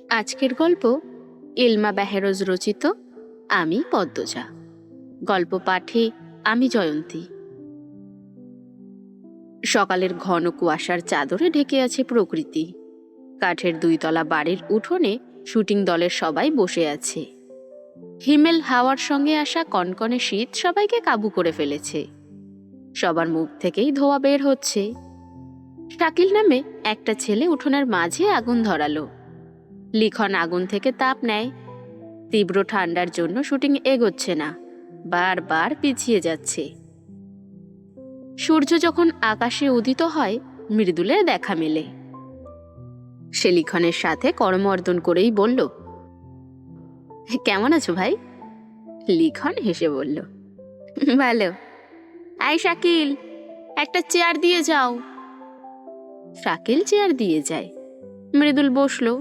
আজকের গল্প ইলমা বেহেরোজ রচিত আমি পদ্মজা। গল্প পাঠে আমি জয়ন্তী। সকালের ঘন কুয়াশার চাদরে ঢেকে আছে প্রকৃতি। কাঠের 2 তলা বাড়ির উঠোনে শুটিং দলের সবাই বসে আছে। হিমেল হাওয়ার সঙ্গে আসা কনকনে শীত সবাইকে কাবু করে ফেলেছে। সবার মুখ থেকেই ধোঁয়া বের হচ্ছে। শাকিল নামে একটা ছেলে উঠোনের মাঝে আগুন ধরালো। লিখন আগুন থেকে তাপ নেয়। তীব্র ঠান্ডার জন্য শুটিং এগোচ্ছে না, বারবার পিছিয়ে যাচ্ছে। সূর্য যখন আকাশে উদিত হয়, মৃদুলের দেখা মেলে। সে লিখনের সাথে করমর্দন করেই বলল, কেমন আছো ভাই? লিখন হেসে বলল, ভালো। আই শাকিল, একটা চেয়ার দিয়ে যাও। শাকিল চেয়ার দিয়ে যায়। মৃদুল বসলো।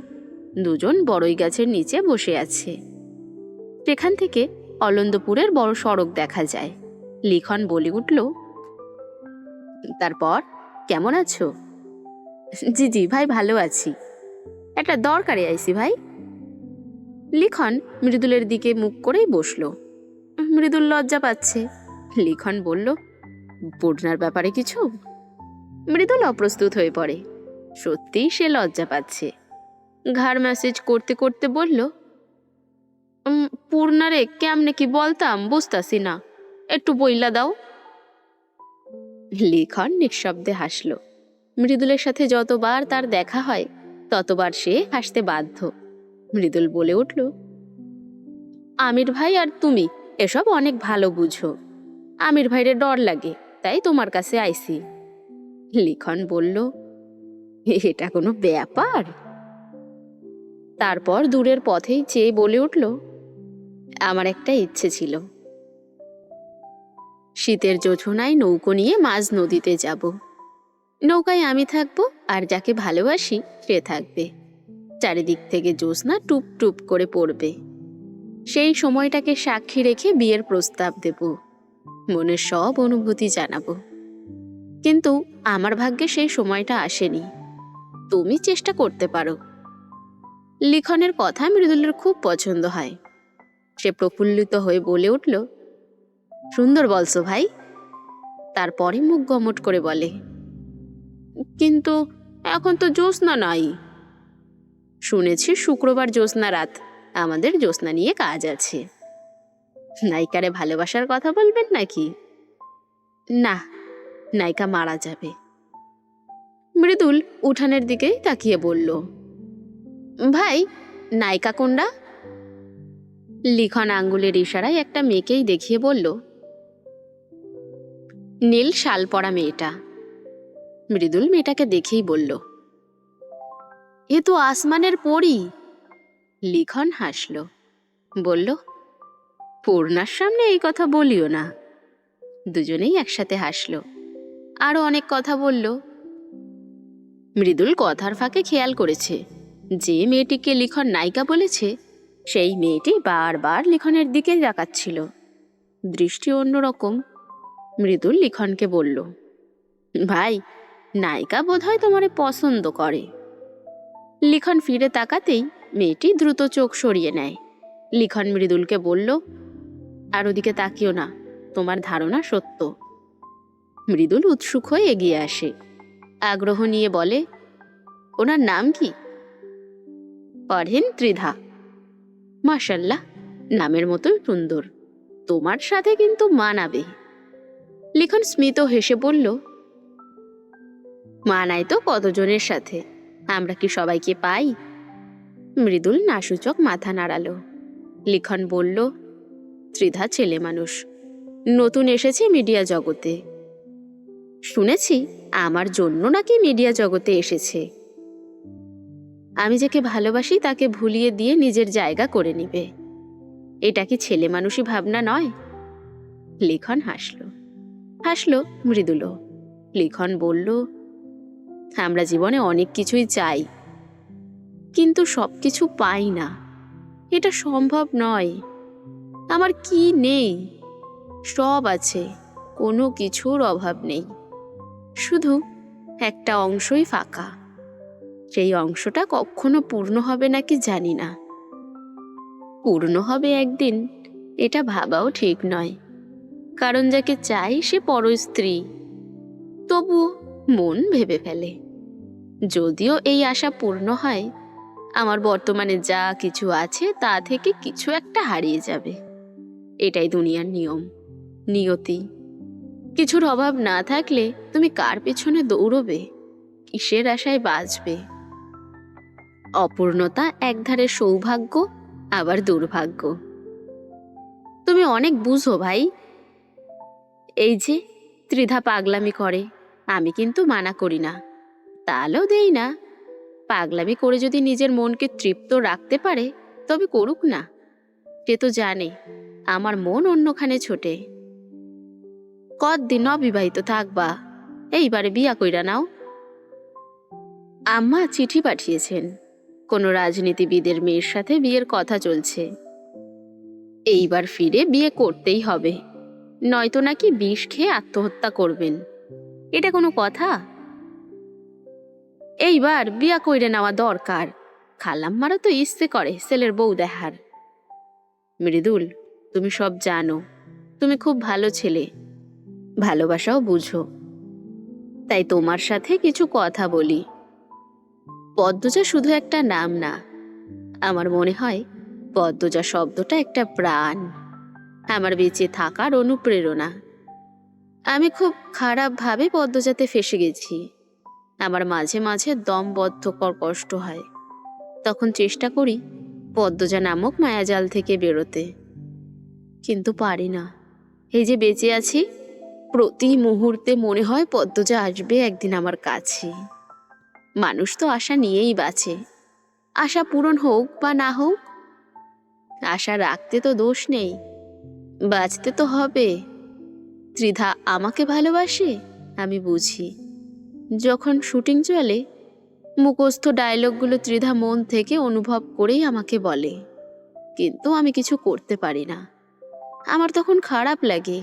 দুজন বড়ই গাছের নিচে বসে আছে। সেখান থেকে অলন্দপুরের বড় সড়ক দেখা যায়। লিখন বলে উঠল, তারপর কেমন আছো? জি জি ভাই, ভালো আছি। একটা দরকারে আইছি ভাই। লিখন মৃদুলের দিকে মুখ করেই বসলো। মৃদুল লজ্জা পাচ্ছে। লিখন বলল, পূর্ণার ব্যাপারে কিছু? মৃদুল অপ্রস্তুত হয়ে পড়ে। সত্যিই সে লজ্জা পাচ্ছে। ঘাড় ম্যাসেজ করতে করতে বলল, পূর্ণারে কেমনে কি বলতাম বুঝতাছি না, একটু বইলা দাও। লিখন নিঃশব্দে হাসল। মৃদুলের সাথে যতবার তার দেখা হয় ততবার সে হাসতে বাধ্য। মৃদুল বলে উঠল, আমির ভাই আর তুমি এসব অনেক ভালো বুঝো। আমির ভাইরে ডর লাগে, তাই তোমার কাছে আইছি। লিখন বলল, এটা কোনো ব্যাপার? তারপর দূরের পথেই চেয়ে বলে উঠল, আমার একটা ইচ্ছে ছিল। শীতের জোছনায় নৌকো নিয়ে মাঝ নদীতে যাব। নৌকায় আমি থাকবো, আর যাকে ভালোবাসি সে থাকবে। চারিদিক থেকে জ্যোৎস্না টুপ টুপ করে পড়বে। সেই সময়টাকে সাক্ষী রেখে বিয়ের প্রস্তাব দেব, মনের সব অনুভূতি জানাবো। কিন্তু আমার ভাগ্যে সেই সময়টা আসেনি। তুমি চেষ্টা করতে পারো। লিখনের কথা মৃদুলের খুব পছন্দ হয়। সে প্রফুল্লিত হয়ে বলে উঠল, সুন্দর বলছো ভাই। তারপরে মুখ গমট করে বলে, কিন্তু এখন তো জ্যোৎস্না নাই। শুনেছি শুক্রবার জ্যোৎস্না রাত, আমাদের জ্যোৎস্না নিয়ে কাজ আছে। নায়িকারে ভালোবাসার কথা বলবেন নাকি? না, নায়িকা মারা যাবে। মৃদুল উঠানের দিকেই তাকিয়ে বলল, ভাই নায়িকা কোনটা? লিখন আঙ্গুলের ইশারায় একটা মেয়েকেই দেখিয়ে বলল, নীল শাল পরা মেয়েটা। মৃদুল মেয়েটাকে দেখেই বলল, এ তো আসমানের পরী। লিখন হাসল, বলল, পূর্ণার সামনে এই কথা বলিও না। দুজনেই একসাথে হাসল। আরো অনেক কথা বলল। মৃদুল কথার ফাঁকে খেয়াল করেছে, যে মেয়েটিকে লিখন নায়িকা বলেছে সেই মেয়েটি বারবার লিখনের দিকে তাকাচ্ছিল, দৃষ্টি অন্যরকম। মৃদুল লিখনকে বলল, ভাই নায়িকা বোধহয় তোমারে পছন্দ করে। লিখন ফিরে তাকাতেই মেয়েটি দ্রুত চোখ সরিয়ে নেয়। লিখন মৃদুলকে বলল, আর ওদিকে তাকিও না, তোমার ধারণা সত্য। মৃদুল উৎসুক হয়ে এগিয়ে আসে, আগ্রহ নিয়ে বলে, ওনার নাম কি? পরহিন ত্রিধা। মাশাল্লাহ, নামের মতোই সুন্দর, তোমার সাথে কিন্তু মানাবে। লিখন স্মিত হেসে বলল, মানায় তো কতজনের সাথে, আমরা কি সবাইকে পাই? মৃদুল নাসূচক মাথা নাড়ালো। লিখন বলল, ত্রিধা ছেলে মানুষ, নতুন এসেছে মিডিয়া জগতে। শুনেছি আমার জন্য নাকি মিডিয়া জগতে এসেছে। আমি যাকে ভালোবাসি তাকে ভুলিয়ে দিয়ে নিজের জায়গা করে নিবে, এটা কি ছেলে মানুষই ভাবনা নয়? লিখন হাসলো মৃদুলও। লিখন বলল, আমরা জীবনে অনেক কিছুই চাই, কিন্তু সবকিছু পাই না। এটা সম্ভব নয়। আমার কি নেই? সব আছে, কোনো কিছুর অভাব নেই, শুধু একটা অংশই ফাঁকা। সেই অংশটা কখনো পূর্ণ হবে নাকি জানি না। পূর্ণ হবে একদিন এটা ভাবাও ঠিক নয়, কারণ যাকে চাই সে পরস্ত্রী। তবু মন ভেবে ফেলে, যদিও এই আশা পূর্ণ হয়, আমার বর্তমানে যা কিছু আছে তা থেকে কিছু একটা হারিয়ে যাবে। এটাই দুনিয়ার নিয়ম, নিয়তি। কিছুর অভাব না থাকলে তুমি কার পেছনে দৌড়বে, কিসের আশায় বাঁচবে? অপূর্ণতা একধারে সৌভাগ্য, আবার দুর্ভাগ্য। তুমি অনেক বুঝো ভাই। এই যে ত্রিধা পাগলামি করে, আমি কিন্তু মানা করি না, তালও দেই না। পাগলামি করে যদি নিজের মনকে তৃপ্ত রাখতে পারে তবে করুক না। সে তো জানে আমার মন অন্যখানে ছোটে। কতদিন অবিবাহিত থাকবা? এইবারে বিয়া কইরা নাও। আম্মা চিঠি পাঠিয়েছেন, কোনো রাজনীতিবিদের মেয়ের সাথে বিয়ের কথা চলছে। এইবার ফিরে বিয়ে করতেই হবে, নয়তো নাকি বিষ খেয়ে আত্মহত্যা করবেন। এটা কোনো কথা? এইবার বিয়া কইরে নেওয়া দরকার। খালাম্মারও তো ইচ্ছে করে ছেলের বউ দেখার। মৃদুল, তুমি সব জানো, তুমি খুব ভালো ছেলে, ভালোবাসাও বুঝো, তাই তোমার সাথে কিছু কথা বলি। পদ্মজা শুধু একটা নাম না, আমার মনে হয় পদ্মজা শব্দটা একটা প্রাণ, আমার বেঁচে থাকার অনুপ্রেরণা। আমি খুব খারাপভাবে পদ্মজাতে ফেসে গেছি। আমার মাঝে মাঝে দম বদ্ধকর কষ্ট হয়, তখন চেষ্টা করি পদ্মজা নামক মায়াজাল থেকে বেরোতে, কিন্তু পারি না। এই যে বেঁচে আছি, প্রতি মুহূর্তে মনে হয় পদ্মজা আসবে একদিন আমার কাছে। মানুষ তো আশা নিয়েই বাঁচে, আশা পূরণ হোক বা না হোক। আশা রাখতে তো দোষ নেই, বাঁচতে তো হবে। ত্রিধা আমাকে ভালোবাসে আমি বুঝি। যখন শুটিং চলে, মুখস্থ ডায়লগগুলো ত্রিধা মন থেকে অনুভব করেই আমাকে বলে, কিন্তু আমি কিছু করতে পারি না। আমার তখন খারাপ লাগে,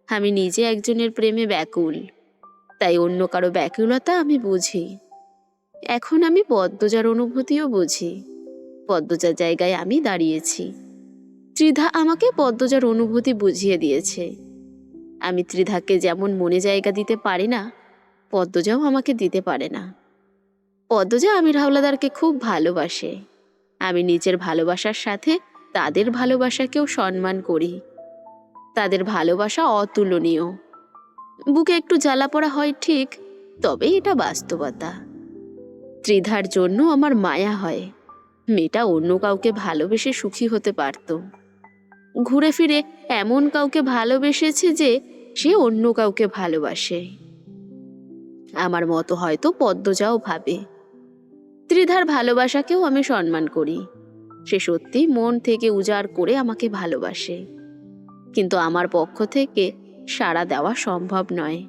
আমি নিজে একজনের প্রেমে ব্যাকুল, তাই অন্য কারো ব্যাকুলতা আমি বুঝি। এখন আমি পদ্মজার অনুভূতিও বুঝি, পদ্মজার জায়গায় আমি দাঁড়িয়েছি। ত্রিধা আমাকে পদ্মজার অনুভূতি বুঝিয়ে দিয়েছে। আমি ত্রিধাকে যেমন মনে জায়গা দিতে পারি না, পদ্মজাও আমাকে দিতে পারে না। পদ্মজা আমির হাওলাদারকে খুব ভালোবাসে, আমি নিজের ভালোবাসার সাথে তাদের ভালোবাসাকেও সম্মান করি। তাদের ভালোবাসা অতুলনীয়। বুকে একটু জ্বালা পোড়া হয় ঠিক, তবে এটা বাস্তবতা। ত্রিধার জন্য আমার মায়া হয়, মেয়েটা অন্য কাউকে ভালোবেসে সুখী হতে পারত। ঘুরে ফিরে এমন কাউকে ভালোবেসেছে যে সে অন্য কাউকে ভালোবাসে। আমার মতো হয়তো পদ্মজাও ভাবে। ত্রিধার ভালোবাসাকেও আমি সম্মান করি, সে সত্যি মন থেকে উজাড় করে আমাকে ভালোবাসে, কিন্তু আমার পক্ষ থেকে সাড়া দেওয়া সম্ভব নয়।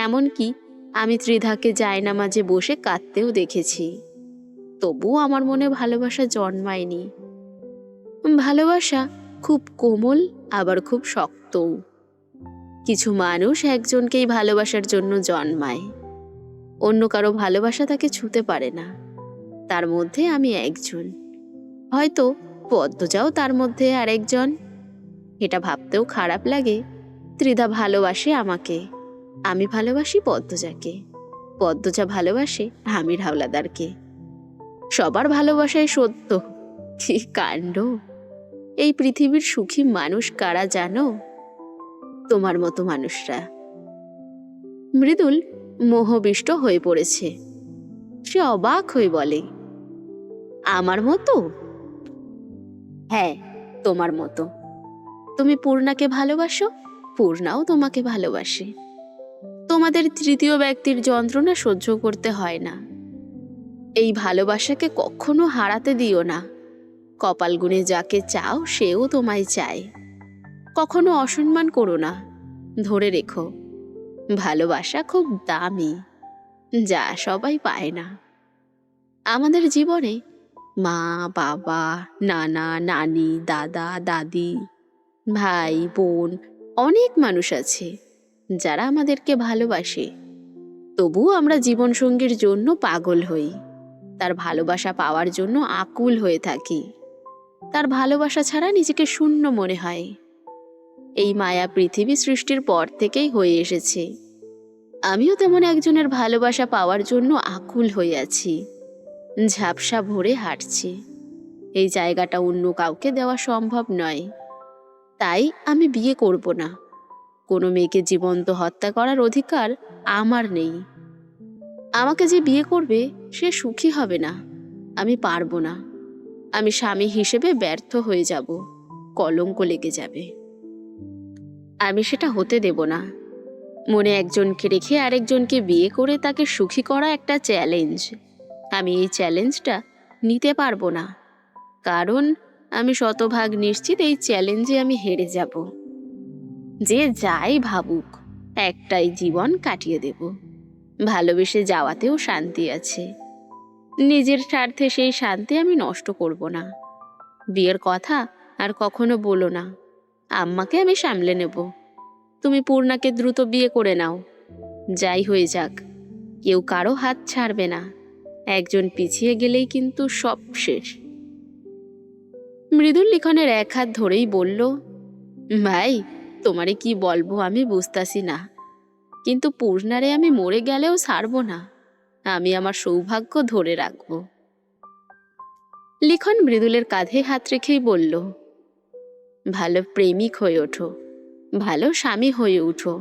এমনকি আমি ত্রিধাকে জায়নামাজে বসে কাঁদতেও দেখেছি, তবুও আমার মনে ভালোবাসা জন্মায়নি। ভালোবাসা খুব কোমল, আবার খুব শক্তও। কিছু মানুষ একজনকেই ভালোবাসার জন্য জন্মায়, অন্য কারো ভালোবাসা তাকে ছুঁতে পারে না। তার মধ্যে আমি একজন, হয়তো পদ্মজাও তার মধ্যে আরেকজন। এটা ভাবতেও খারাপ লাগে, ত্রিধা ভালোবাসে আমাকে, আমি ভালোবাসি পদ্মজাকে, পদ্মজা ভালোবাসে আমির হাওলাদারকে। সবার ভালোবাসাই সত্য। কি কাণ্ড! এই পৃথিবীর সুখী মানুষ কারা জানো? তোমার মতো মানুষরা। মৃদুল মোহবিষ্ট হয়ে পড়েছে। সে অবাক হয়ে বলে, আমার মতো? হ্যাঁ, তোমার মতো। তুমি পূর্ণাকে ভালোবাসো, পূর্ণাও তোমাকে ভালোবাসে। তোমাদের তৃতীয় ব্যক্তির যন্ত্রণা সহ্য করতে হয় না। এই ভালোবাসাকে কখনো হারাতে দিও না। কপাল গুণে যাকে চাও সেও তোমায় চায়। কখনো অসম্মান করো না, ধরে রেখো ভালোবাসা খুব দামি, যা সবাই পায় না। আমাদের জীবনে মা, বাবা, নানা, নানি, দাদা, দাদি, ভাই, বোন, অনেক মানুষ আছে যারা আমাদেরকে ভালোবাসে। তবুও আমরা জীবনসঙ্গীর জন্য পাগল হই। তার ভালোবাসা পাওয়ার জন্য আকুল হয়ে থাকি। তার ভালোবাসা ছাড়া নিজেকে শূন্য মনে হয়। এই মায়া পৃথিবী সৃষ্টির পর থেকেই হয়ে এসেছে। আমিও তেমন একজনের ভালোবাসা পাওয়ার জন্য আকুল হয়ে আছি। ঝাপসা ভরে হাঁটছি। এই জায়গাটা অন্য কাউকে দেওয়া সম্ভব নয়। তাই আমি বিয়ে করব না। কোনো মেয়েকে জীবন্ত হত্যা করার অধিকার আমার নেই। আমাকে যে বিয়ে করবে সে সুখী হবে না। আমি পারবো না। আমি স্বামী হিসেবে ব্যর্থ হয়ে যাব, কলঙ্ক লেগে যাবে। আমি সেটা হতে দেব না। মনে একজনকে রেখে আরেকজনকে বিয়ে করে তাকে সুখী করা একটা চ্যালেঞ্জ। আমি এই চ্যালেঞ্জটা নিতে পারবো না, কারণ আমি শতভাগ নিশ্চিত এই চ্যালেঞ্জে আমি হেরে যাব। যে যাই ভাবুক, একটাই জীবন কাটিয়ে দেব। ভালোবেসে যাওয়াতেও শান্তি আছে। নিজের স্বার্থে সেই শান্তি আমি নষ্ট করব না। বিয়ের কথা আর কখনো বলো না। আম্মাকে আমি সামলে নেব। তুমি পূর্ণাকে দ্রুত বিয়ে করে নাও। যাই হয়ে যাক, কেউ কারো হাত ছাড়বে না। একজন পিছিয়ে গেলেই কিন্তু সব শেষ। মৃদুল লিখনের এক হাত ধরেই বলল, ভাই, তোমারে কি বলবো আমি বুঝতাছি না, কিন্তু পূর্ণারে আমি মরে গেলেও ছাড়ব না। আমি আমার সৌভাগ্য ধরে রাখব। লিখন মৃদুলের কাঁধে হাত রেখেই বলল, ভালো প্রেমিক হয়ে ওঠো, ভালো স্বামী হয়ে উঠো।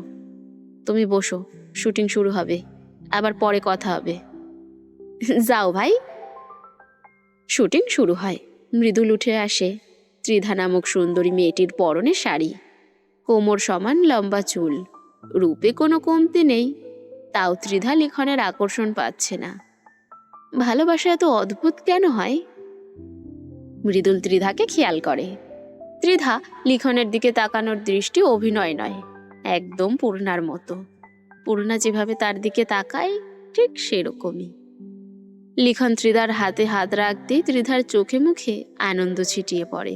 তুমি বসো, শুটিং শুরু হবে, আবার পরে কথা হবে। যাও ভাই। শুটিং শুরু হয়। মৃদুল উঠে আসে। ত্রিধা নামক সুন্দরী মেয়েটির পরনে শাড়ি, কোমর সমান লম্বা চুল, রূপে কোনো কমতি নেই। তাও ত্রিধা লিখনের আকর্ষণ পাচ্ছে না। ভালোবাসা এত অদ্ভুত কেন হয়? মৃদুল ত্রিধাকে খেয়াল করে। ত্রিধা লিখনের দিকে তাকানোর দৃষ্টি অভিনয় নয়, একদম পূর্ণার মতো। পূর্ণা যেভাবে তার দিকে তাকায় ঠিক সেরকমই। লিখন ত্রিধার হাতে হাত রাখতেই ত্রিধার চোখে মুখে আনন্দ ছিটিয়ে পড়ে।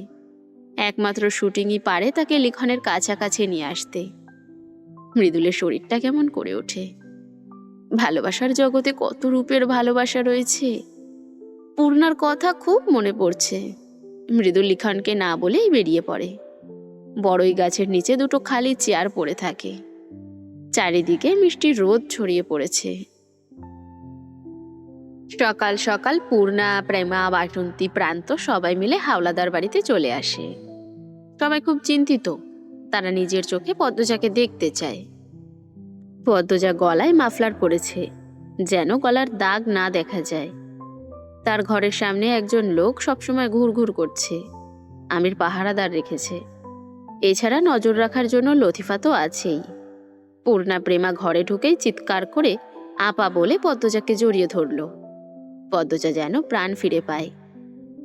একমাত্র শুটিংই পারে তাকে লিখনের কাছাকাছি নিয়ে আসতে। মৃদুলের শরীরটা কেমন করে ওঠে। ভালোবাসার জগতে কত রূপের ভালোবাসা রয়েছে। পূর্ণার কথা খুব মনে পড়ছে। মৃদুল লিখনকে না বলেই বেরিয়ে পড়ে। বড়ই গাছের নিচে দুটো খালি চেয়ার পড়ে থাকে। চারিদিকে মিষ্টি রোদ ছড়িয়ে পড়েছে। সকাল সকাল পূর্ণা, প্রেমা, বাসন্তী, প্রান্ত সবাই মিলে হাওলাদার বাড়িতে চলে আসে। সবাই খুব চিন্তিত। তারা নিজের চোখে পদ্মজাকে দেখতে চায়। পদ্মজা গলায় মাফলার পরেছে, যেন গলার দাগ না দেখা যায়। তার ঘরের সামনে একজন লোক সবসময় ঘুরঘুর করছে। আমির পাহারাদার রেখেছে। এছাড়া নজর রাখার জন্য লতিফা তো আছেই। পূর্ণা প্রেমা ঘরে ঢুকেই চিৎকার করে আপা বলে পদ্মজাকে জড়িয়ে ধরল। পদ্মজা যেন প্রাণ ফিরে পায়।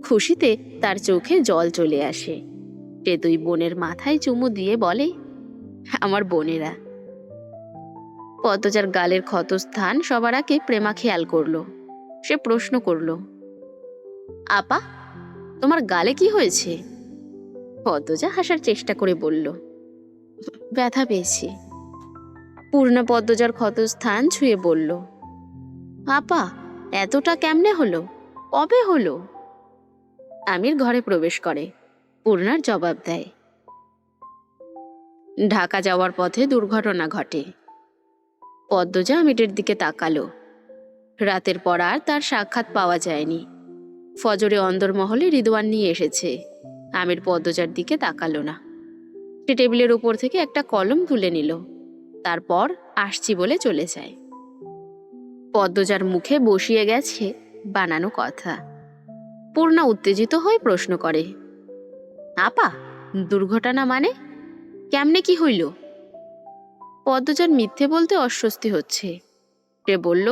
খুশিতে তার চোখে জল চলে আসে। সে দুই বোনের মাথায় চুমু দিয়ে বলে, আমার বোনেরা। পদ্মজার গালের ক্ষতস্থান সবার আগে প্রেমা খেয়াল করল। সে প্রশ্ন করল, আপা, তোমার গালে কি হয়েছে? পদ্মজা হাসার চেষ্টা করে বলল, ব্যথা পেয়েছি। পূর্ণা পদ্মজার ক্ষতস্থান ছুঁয়ে বলল, আপা, এতটা কেমনে হলো? কবে হলো? আমির ঘরে প্রবেশ করে। পূর্ণার জবাব দেয়, ঢাকা যাওয়ার পথে দুর্ঘটনা ঘটে। পদ্মজা আমিরের দিকে তাকালো। রাতের পর আর তার সাক্ষাৎ পাওয়া যায়নি। ফজরে অন্দরমহলে রিদওয়ান নিয়ে এসেছে। আমির পদ্মজার দিকে তাকালো না। সে টেবিলের উপর থেকে একটা কলম তুলে নিল। তারপর আসছি বলে চলে যায়। পদ্মজার মুখে বসিয়ে গেছে বানানো কথা। পূর্ণা উত্তেজিত হয়ে প্রশ্ন করে, আপা, দুর্ঘটনা মানে? কেমনে কি হইল? পদ্মজার মিথ্যে বলতে অস্বস্তি হচ্ছে। সে বলল,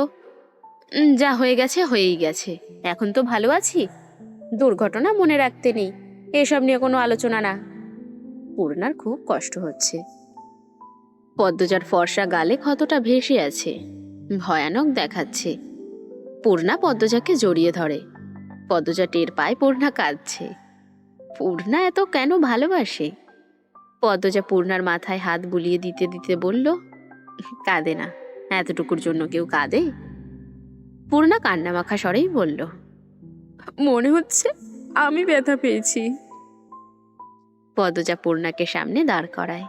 যা হয়ে গেছে হয়েই গেছে, এখন তো ভালো আছি। দুর্ঘটনা মনে রাখতে নেই, এসব নিয়ে কোনো আলোচনা না। পূর্ণার খুব কষ্ট হচ্ছে। পদ্মজার ফর্সা গালে ক্ষতটা ভেসে আছে, ভয়ানক দেখাচ্ছে। পূর্ণা পদ্মজাকে জড়িয়ে ধরে। পদ্মজা টের পায় পূর্ণা কাঁদছে। পূর্ণা এত কেন ভালোবাসে? পদ্মজা পূর্ণার মাথায় হাত বুলিয়ে দিতে দিতে বলল, কাঁদে না, এতটুকুর জন্য কেউ কাঁদে? পূর্ণা কান্নামাখা স্বরেই বলল, মনে হচ্ছে আমি ব্যথা পেয়েছি। পদ্মজা পূর্ণাকে সামনে দাঁড় করায়।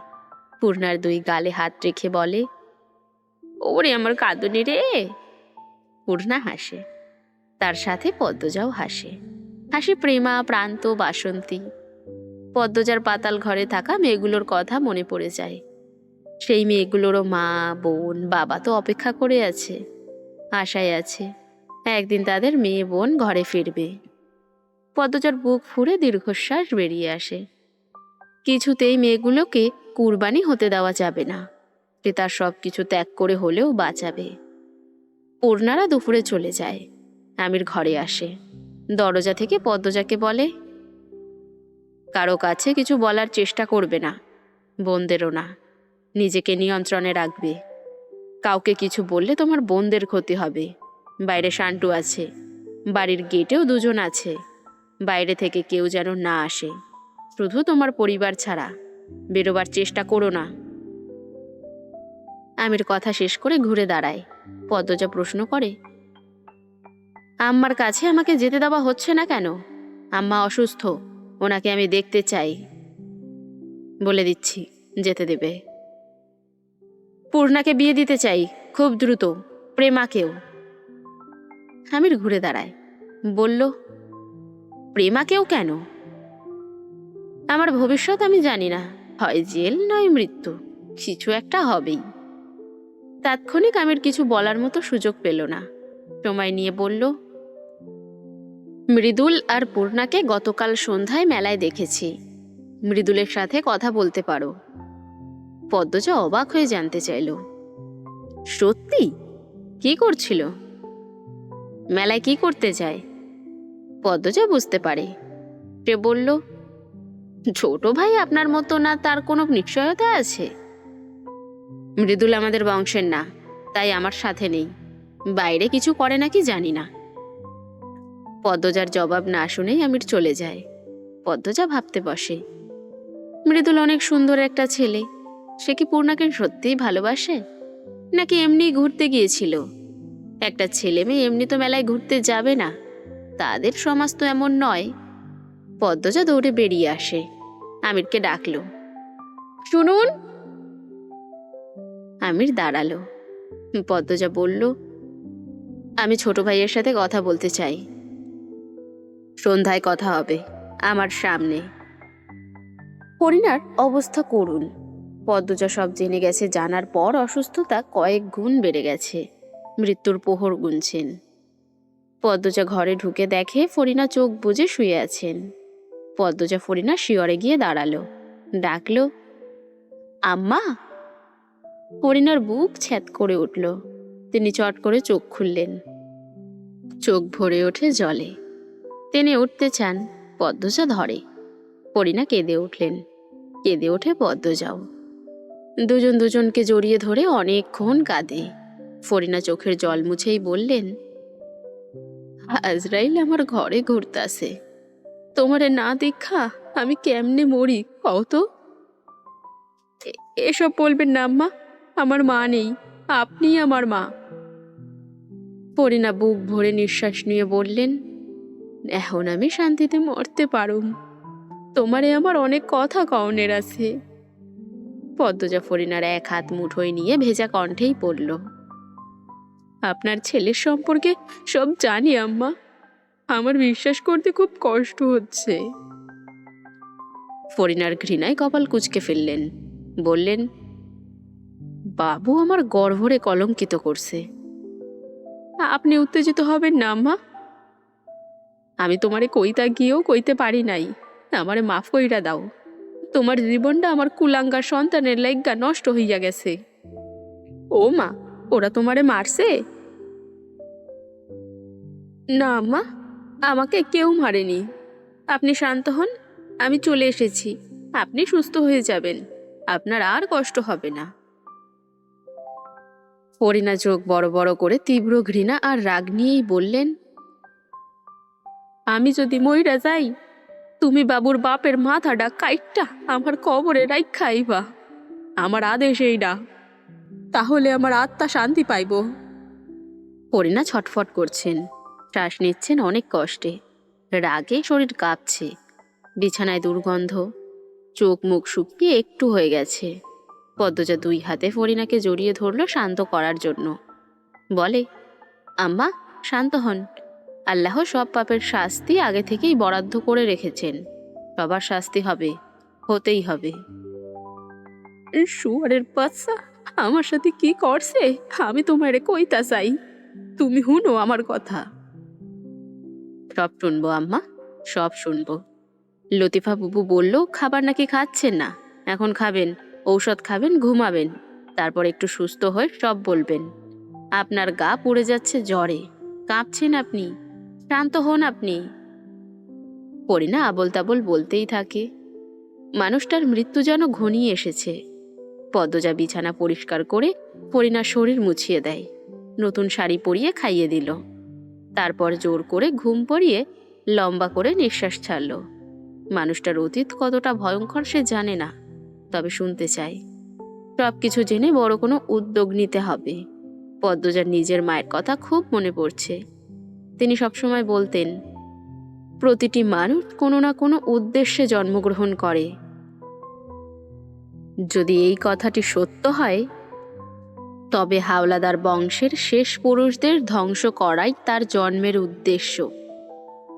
পূর্ণার দুই গালে হাত রেখে বলে, ওরে আমার কাঁদুনি রে। পূর্ণা হাসে, তার সাথে পদ্মজাও হাসে। হাসি প্রেমা, প্রান্ত, বাসন্তী। পদ্মজার পাতাল ঘরে থাকা মেয়েগুলোর কথা মনে পড়ে যায়। সেই মেয়েগুলোরও মা, বোন, বাবা তো অপেক্ষা করে আছে, আশায় আছে একদিন তাদের মেয়ে বোন ঘরে ফিরবে। পদ্মজার বুক ফুঁড়ে দীর্ঘশ্বাস বেরিয়ে আসে। কিছুতেই মেয়েগুলোকে কুরবানি হতে দেওয়া যাবে না। সে তার সব কিছু ত্যাগ করে হলেও বাঁচাবে। পূর্ণারা দুপুরে চলে যায়। আমির ঘরে আসে। দরজা থেকে পদ্মজাকে বলে, কারো কাছে কিছু বলার চেষ্টা করবে না, বোনদেরও না। নিজেকে নিয়ন্ত্রণে রাখবে। কাউকে কিছু বললে তোমার বোনদের ক্ষতি হবে। বাইরে শান্টু আছে, বাড়ির গেটেও দুজন আছে। বাইরে থেকে কেউ যেন না আসে, শুধু তোমার পরিবার ছাড়া। বেরোবার চেষ্টা করো না। আমির কথা শেষ করে ঘুরে দাঁড়ায়। পদ্মজা প্রশ্ন করে, আম্মার কাছে আমাকে যেতে দেওয়া হচ্ছে না কেন? আম্মা অসুস্থ, ওনাকে আমি দেখতে চাই। বলে দিচ্ছি, যেতে দেবে। পূর্ণাকে বিয়ে দিতে চাই, খুব দ্রুত, প্রেমাকেও। আমির ঘুরে দাঁড়ায়, বলল, প্রেমাকেও কেন? আমার ভবিষ্যৎ আমি জানি না, হয় জেল নয় মৃত্যু, কিছু একটা হবেই। তাৎক্ষণিক আমির কিছু বলার মতো সুযোগ পেল না। সময় নিয়ে বলল, মৃদুল আর পূর্ণাকে গতকাল সন্ধ্যায় মেলায় দেখেছি। মৃদুলের সাথে কথা বলতে পারো। পদ্মজা অবাক হয়ে জানতে চাইল, সত্যি? কি করছিল? মেলায় কি করতে যায়? পদ্মজা বুঝতে পারে। সে বলল, ছোট ভাই আপনার মতো না, তার কোনো নিশ্চয়তা আছে? মৃদুল আমাদের বংশের না, তাই আমার সাথে নেই। বাইরে কিছু করে নাকি জানি না। পদ্মজার জবাব না শুনেই আমির চলে যায়। পদ্মজা ভাবতে বসে, মৃদুল অনেক সুন্দর একটা ছেলে। সে কি পূর্ণাকে সত্যিই ভালোবাসে, নাকি এমনি ঘুরতে গিয়েছিল? একটা ছেলে মেয়ে এমনি তো মেলায় ঘুরতে যাবে না, তাদের সমাজ তো এমন নয়। পদ্মজা দৌড়ে বেরিয়ে আসে, আমিরকে ডাকলো, শুনুন। আমির দাঁড়ালো। পদ্মজা বলল, আমি ছোট ভাইয়ের সাথে কথা বলতে চাই। সন্ধ্যায় কথা হবে, আমার সামনে। হরিণার অবস্থা করুণ। পদ্মজা সব জেনে গেছে জানার পর অসুস্থতা কয়েক গুণ বেড়ে গেছে। মৃত্যুর প্রহর গুনছেন। পদ্মজা ঘরে ঢুকে দেখে ফরিনা চোখ বুজে শুয়ে আছেন। পদ্মজা ফরিনা শিয়রে গিয়ে দাঁড়ালো, ডাকলো, আম্মা। ফরিনার বুক ছ্যাদ করে উঠল। তিনি চট করে চোখ খুললেন। চোখ ভরে ওঠে জলে। তিনি উঠতে চান, পদ্মজা ধরে। ফরিনা কেঁদে উঠলেন। কেঁদে ওঠে পদ্মজাও। দুজন দুজনকে জড়িয়ে ধরে অনেকক্ষণ কাঁদে। ফরিনা চোখের জল মুছেই বললেন, আজরাইল আমার ঘরে ঘুরতাছে। তোমারে না দেখা আমি কেমনে মরি কও তো? এসব বলবেন না আম্মা, আমার মা নেই, আপনিই আমার মা। ফরিনা বুক ভরে নিঃশ্বাস নিয়ে বললেন, এখন আমি শান্তিতে মরতে পারুম। তোমারে আমার অনেক কথা কওনের আছে। পদ্মজা ফরিনার এক হাত মুঠোয় নিয়ে ভেজা কণ্ঠেই পড়ল, আপনার ছেলের সম্পর্কে সব জানি আম্মা, আমার বিশ্বাস করতে খুব কষ্ট হচ্ছে। ফরিনার ঘৃণায় কপাল কুঁচকে ফেললেন। বললেন, বাবু আমার গর্ভরে কলঙ্কিত করছে। আপনি উত্তেজিত হবেন না আম্মা। আমি তোমারে কইতা গিয়েও কইতে পারি নাই, আমারে মাফ কইরা দাও। তোমার জীবনটা আমার কুলাঙ্গার সন্তানের লাইগা নষ্ট হইয়া গেছে। ও মা, ওরা তোমারে মারছে? না আম্মা, আমাকে কেউ মারেনি। আপনি শান্ত হন, আমি চলে এসেছি। আপনি সুস্থ হয়ে যাবেন, আপনার আর কষ্ট হবে না। ফরিনা চোখ বড় বড় করে তীব্র ঘৃণা আর রাগ নিয়েই বললেন, আমি যদি মইরা যাই, তুমি বাবুর বাপের মাথাটা কাইটটা আমার কবরে রাইখা আইবা। আমার আদেশ এইডা, তাহলে আমার আত্মা শান্তি পাইব। পরিণা ছটফট করছেন, শ্বাস নিচ্ছেন অনেক কষ্টে, রাগে শরীর কাঁপছে, বিছানায় দুর্গন্ধ, চোখ মুখ শুকিয়ে একটু হয়ে গেছে। পদ্মজা 2 হাতে ফরিনাকে জড়িয়ে ধরল শান্ত করার জন্য। বলে, আম্মা শান্ত হন, আল্লাহ সব পাপের শাস্তি আগে থেকেই বরাদ্দ করে রেখেছেন, সবার শাস্তি হবে, হতেই হবে। শুয়ারের বাচ্চা আমার সাথে কি করছে আমি তোমারে কইতা চাই, তুমি হুনো আমার কথা। সব শুনবো আম্মা, সব শুনবো। লতিফা বুবু বলল খাবার নাকি খাচ্ছেন না, এখন খাবেন, ঔষধ খাবেন, ঘুমাবেন, তারপর একটু সুস্থ হয়ে সব বলবেন। আপনার গা পুড়ে যাচ্ছে জ্বরে, কাঁপছেন আপনি, শান্ত হন আপনি। পরিণা আবল তাবল বলতেই থাকে। মানুষটার মৃত্যু যেন ঘনিয়ে এসেছে। পদ্মজা বিছানা পরিষ্কার করে পরিণার শরীর মুছিয়ে দেয়, নতুন শাড়ি পরিয়ে খাইয়ে দিল, তারপর জোর করে ঘুম পড়িয়ে লম্বা করে নিঃশ্বাস ছাড়ল। মানুষটার অতীত কতটা ভয়ঙ্কর সে জানে না, তবে শুনতে চায়। সবকিছু জেনে বড় কোনো উদ্যোগ নিতে হবে। পদ্মজার নিজের মায়ের কথা খুব মনে পড়ছে। তিনি সবসময় বলতেন, প্রতিটি মানুষ কোনো না কোনো উদ্দেশ্যে জন্মগ্রহণ করে। যদি এই কথাটি সত্য হয়, তবে হাওলাদার বংশের শেষ পুরুষদের ধ্বংস করাই তার জন্মের উদ্দেশ্য,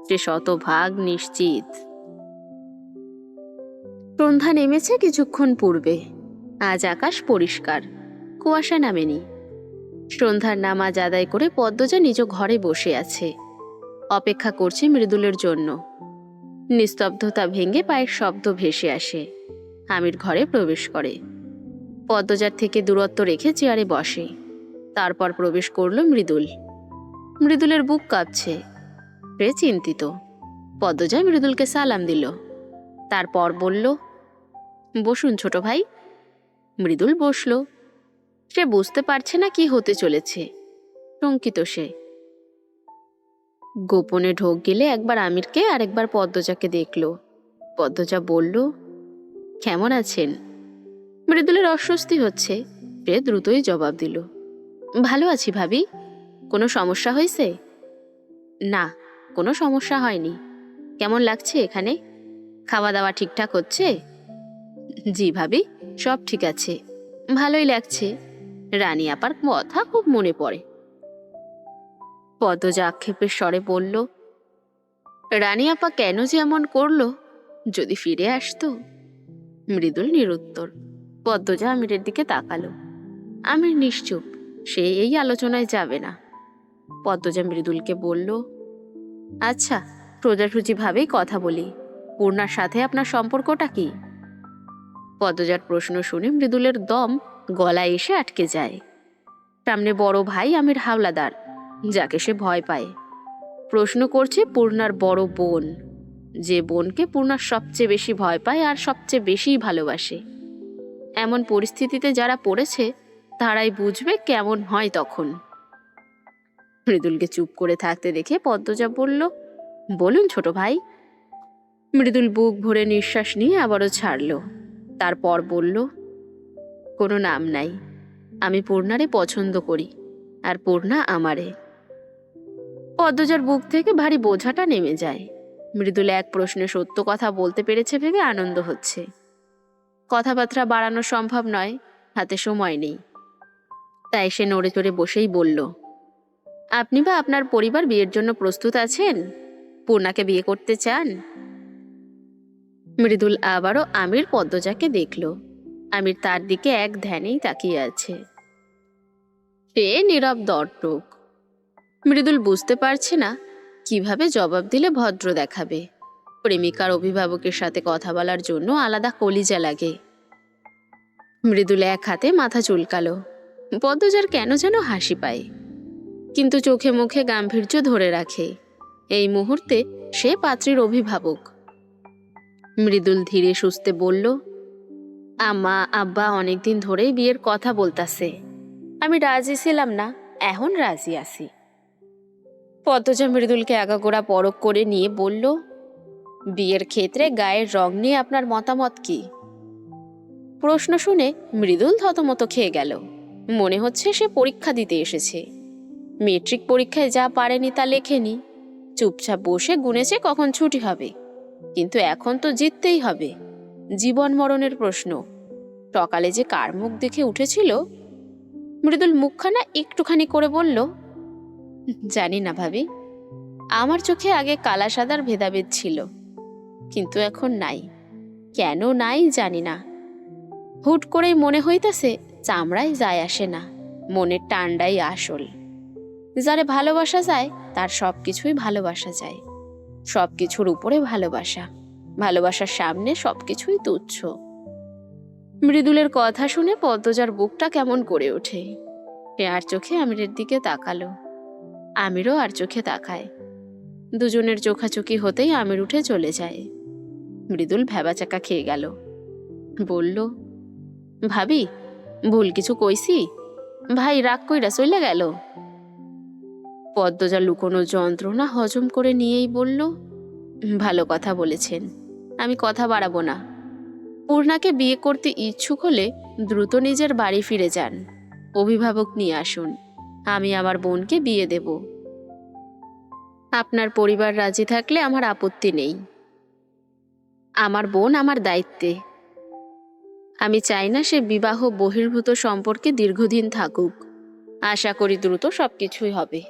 সে শতভাগ নিশ্চিত। সন্ধ্যা নেমেছে কিছুক্ষণ পূর্বে। আজ আকাশ পরিষ্কার, কুয়াশা নামেনি। সন্ধ্যার নামাজ আদায় করে পদ্মজা নিজ ঘরে বসে আছে, অপেক্ষা করছে মৃদুলের জন্য। নিস্তব্ধতা ভেঙে পায়ের শব্দ ভেসে আসে। আমির ঘরে প্রবেশ করে, পদ্মজার থেকে দূরত্ব রেখে চেয়ারে বসে। তারপর প্রবেশ করল মৃদুল। মৃদুলের বুক কাঁপছে, সে চিন্তিত। পদ্মজা মৃদুলকে সালাম দিল, তারপর বলল, বসুন ছোট ভাই। মৃদুল বসল। সে বুঝতে পারছে না কি হতে চলেছে, শঙ্কিত সে। গোপনে ঢোক গেলে একবার আমিরকে আর একবার পদ্মজাকে দেখল। পদ্মজা বলল, কেমন আছেন? মৃদুলের অস্বস্তি হচ্ছে, সে দ্রুতই জবাব দিল, ভালো আছি ভাবি। কোনো সমস্যা হয়েছে? না, কোনো সমস্যা হয়নি। কেমন লাগছে এখানে? খাওয়া দাওয়া ঠিকঠাক হচ্ছে? জি ভাবি, সব ঠিক আছে, ভালোই লাগছে। রানী আপার কথা খুব মনে পড়ে। পদ্মজা আক্ষেপের স্বরে বলল, রানী আপা কেন যে এমন করলো, যদি ফিরে আসতো। মৃদুল নিরুত্তর। পদ্মজা আমিরের দিকে তাকালো। আমির নিশ্চুপ, সে এই আলোচনায় যাবে না। পদ্মজা মৃদুলকে বলল, আচ্ছা, সোজাসুজিভাবেই কথা বলি, পূর্ণার সাথে আপনার সম্পর্কটা কি? পদ্মজার প্রশ্ন শুনে মৃদুলের দম গলায় এসে আটকে যায়। সামনে বড় ভাই আমির হাওলাদার, যাকে সে ভয় পায়, প্রশ্ন করছে পূর্ণার বড় বোন, যে বোনকে পূর্ণার সবচেয়ে বেশি ভয় পায় আর সবচেয়ে বেশি ভালোবাসে। এমন পরিস্থিতিতে যারা পড়েছে তারাই বুঝবে কেমন হয় তখন। মৃদুলকে চুপ করে থাকতে দেখে পদ্মজা বলল, বলুন ছোট ভাই। মৃদুল বুক ভরে নিঃশ্বাস নিয়ে আবারও ছাড়ল, তারপর বলল, কোনো নাম নাই, আমি পূর্ণারে পছন্দ করি, আর পূর্ণা আমারে। পদ্মজার বুক থেকে ভারী বোঝাটা নেমে যায়। মৃদুল এক প্রশ্নে সত্য কথা বলতে পেরেছে ভেবে আনন্দ হচ্ছে। কথাবার্তা বাড়ানো সম্ভব নয়, হাতে সময় নেই। তাই সে নড়ে চড়ে বসেই বলল, আপনি বা আপনার পরিবার বিয়ের জন্য প্রস্তুত আছেন? পূর্ণাকে বিয়ে করতে চান? মৃদুল আবারও আমির পদ্মজাকে দেখল। আমির তার দিকে এক ধ্যানেই তাকিয়ে আছে। সে নীরব দর্শক। মৃদুল বুঝতে পারছে না কিভাবে জবাব দিলে ভদ্র দেখাবে। প্রেমিকার অভিভাবকের সাথে কথা বলার জন্য আলাদা কলিজা লাগে। মৃদুল এক হাতে মাথা চুলকালো। পদ্মজার কেন যেন হাসি পায়, কিন্তু চোখে মুখে গাম্ভীর্য ধরে রাখে। এই মুহূর্তে সে পাত্রীর অভিভাবক। মৃদুল ধীরে সুস্থে বলল, আম্মা আব্বা অনেকদিন ধরেই বিয়ের কথা বলতাছে, আমি রাজি ছিলাম না, এখন রাজি আছি। পদ্মজা মৃদুলকে আগাগোড়া পরখ করে নিয়ে বলল, বিয়ের ক্ষেত্রে গায়ের রং নিয়ে আপনার মতামত কি? প্রশ্ন শুনে মৃদুল থতমত খেয়ে গেল। মনে হচ্ছে সে পরীক্ষা দিতে এসেছে। মেট্রিক পরীক্ষায় যা পারেনি তা লেখেনি, চুপচাপ বসে গুনেছে কখন ছুটি হবে। কিন্তু এখন তো জিততেই হবে, জীবন মরণের প্রশ্ন। সকালে যে কার মুখ দেখে উঠেছিল। মৃদুল মুখখানা একটুখানি করে বলল, জানি না ভাবি, আমার চোখে আগে কালা সাদার ভেদাভেদ ছিল, কিন্তু এখন নাই। কেন নাই জানি না। হুট করেই মনে হইতেছে চামড়ায় যায় আসে না, মনের টান্ডাই আসল। যারে ভালোবাসা যায় তার সবকিছুই ভালোবাসা যায়, সবকিছুর উপরে ভালোবাসা, ভালোবাসার সামনে সবকিছুই তুচ্ছ। মৃদুলের কথা শুনে পদ্মজার বুকটা কেমন করে ওঠে। সে আর চোখে আমিরের দিকে তাকালো, আমিরও আর চোখে তাকায়। দুজনের চোখাচোখি হতেই আমির উঠে চলে যায়। মৃদুল ভ্যাবাচাকা খেয়ে গেল। বলল, ভাবি, ভুল কিছু কইছি? ভাই রাগ কইরা চলে গেল? পদ্মজা লুকোনো যন্ত্রণা হজম করে নিয়েই বলল, ভালো কথা বলেছেন, আমি কথা বাড়াবো না। পূর্ণাকে বিয়ে করতে ইচ্ছুক হলে দ্রুত নিজের বাড়ি ফিরে যান, অভিভাবক নিয়ে আসুন, আমি আমার বোনকে বিয়ে দেব। আপনার পরিবার রাজি থাকলে আমার আপত্তি নেই। আমার বোন আমার দায়িত্বে। আমি চাই না সে বিবাহ বহির্ভূত সম্পর্কে দীর্ঘদিন থাকুক। আশা করি দ্রুত সবকিছুই হবে।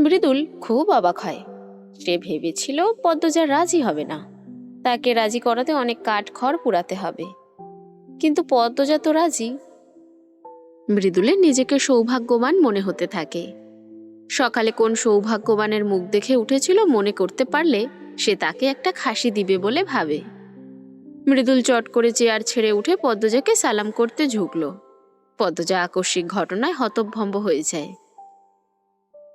মৃদুল খুব অবাক হয়। সে ভেবেছিল পদ্মজা রাজি হবে না, তাকে রাজি করাতে অনেক কাঠ খড় পুরাতে হবে, কিন্তু পদ্মজা তো রাজি। মৃদুলের নিজেকে সৌভাগ্যবান মনে হতে থাকে। সকালে কোন সৌভাগ্যবানের মুখ দেখে উঠেছিল মনে করতে পারলে সে তাকে একটা খাসি দিবে বলে ভাবে। মৃদুল চট করে চেয়ার ছেড়ে উঠে পদ্মজাকে সালাম করতে ঝুঁকল। পদ্মজা আকস্মিক ঘটনায় হতভম্ব হয়ে যায়।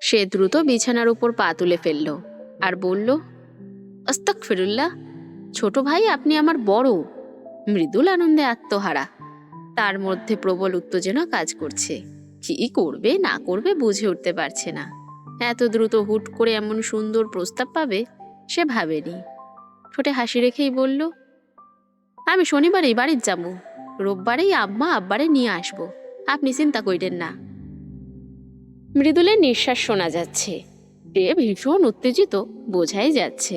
সে দ্রুত বিছানার উপর পা তুলে ফেলল আর বলল, আস্তাগফিরুল্লাহ, ছোট ভাই আপনি আমার বড়। মৃদুল আনন্দে আত্মহারা, তার মধ্যে প্রবল উত্তেজনা কাজ করছে। কি করবে না করবে বুঝে উঠতে পারছে না। এত দ্রুত হুট করে এমন সুন্দর প্রস্তাব পাবে সে ভাবেনি। ঠোঁটে হাসি রেখেই বলল, আমি শনিবারেই বাড়ির যাব, রোববারেই আম্মা আব্বারে নিয়ে আসবো, আপনি চিন্তা কইরেন না। মৃদুলের নিঃশ্বাস শোনা যাচ্ছে, সে ভীষণ উত্তেজিত বোঝাই যাচ্ছে।